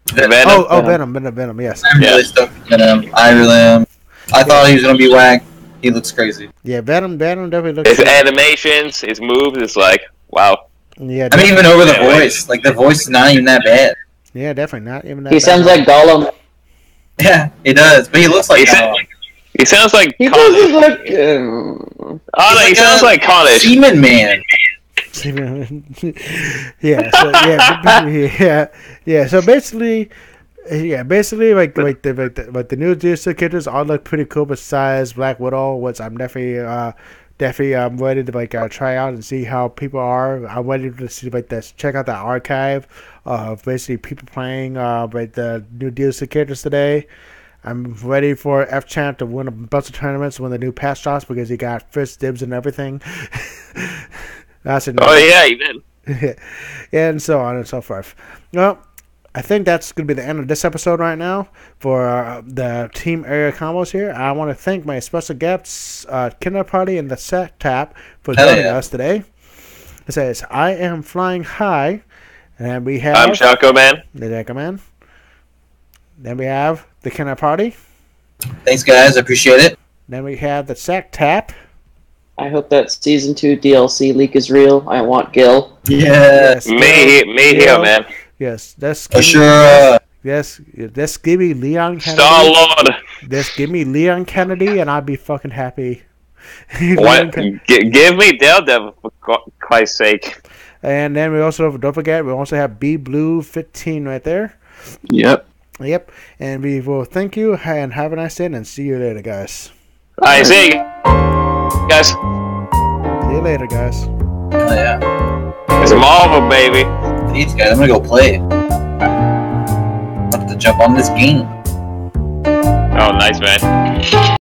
Venom. Venom. Yes. I'm really stoked with Venom. I really am. I thought he was gonna be whack. He looks crazy. Yeah, Venom definitely looks. His animations, his moves, it's wow. Yeah. I mean, even over the voice, the voice is not even that bad. Yeah, definitely not even that. He sounds like Gollum. Yeah, he does, but he looks like Gollum. He sounds like. He sounds like. He sounds like Connish. Seaman Man. Yeah. So basically, the new DLC characters all look pretty cool. Besides Black Widow, which I'm definitely I'm ready to try out and see how people are. I'm ready to see check out the archive of basically people playing the new DLC characters today. I'm ready for F-Champ to win a bunch of tournaments when the new patch drops because he got first dibs and everything. That's it. Oh yeah, he did. And so on and so forth. Well, I think that's going to be the end of this episode right now for the team area combos here. I want to thank my special guests, Kinderparty and the Sacktap, for joining us today. It says, I am flying high, and we have... I'm Chaco Man. The Chaco Man. Then we have the Kinderparty. Thanks, guys. I appreciate it. Then we have the Sacktap. I hope that Season 2 DLC leak is real. I want Gil. Yes. Me here, man. Yes, that's sure. Yes, just give me Leon Kennedy. Star-Lord. Just give me Leon Kennedy, and I'd be fucking happy. What? Give me Daredevil, for Christ's sake. And then we also, don't forget, we also have B Blue 15 right there. Yep. And we will thank you and have a nice day, and see you later, guys. Alright, see you guys. See you later, guys. Oh, yeah. It's Marvel, baby. These guys, I'm gonna go play. I'm about to jump on this game. Oh, nice, man.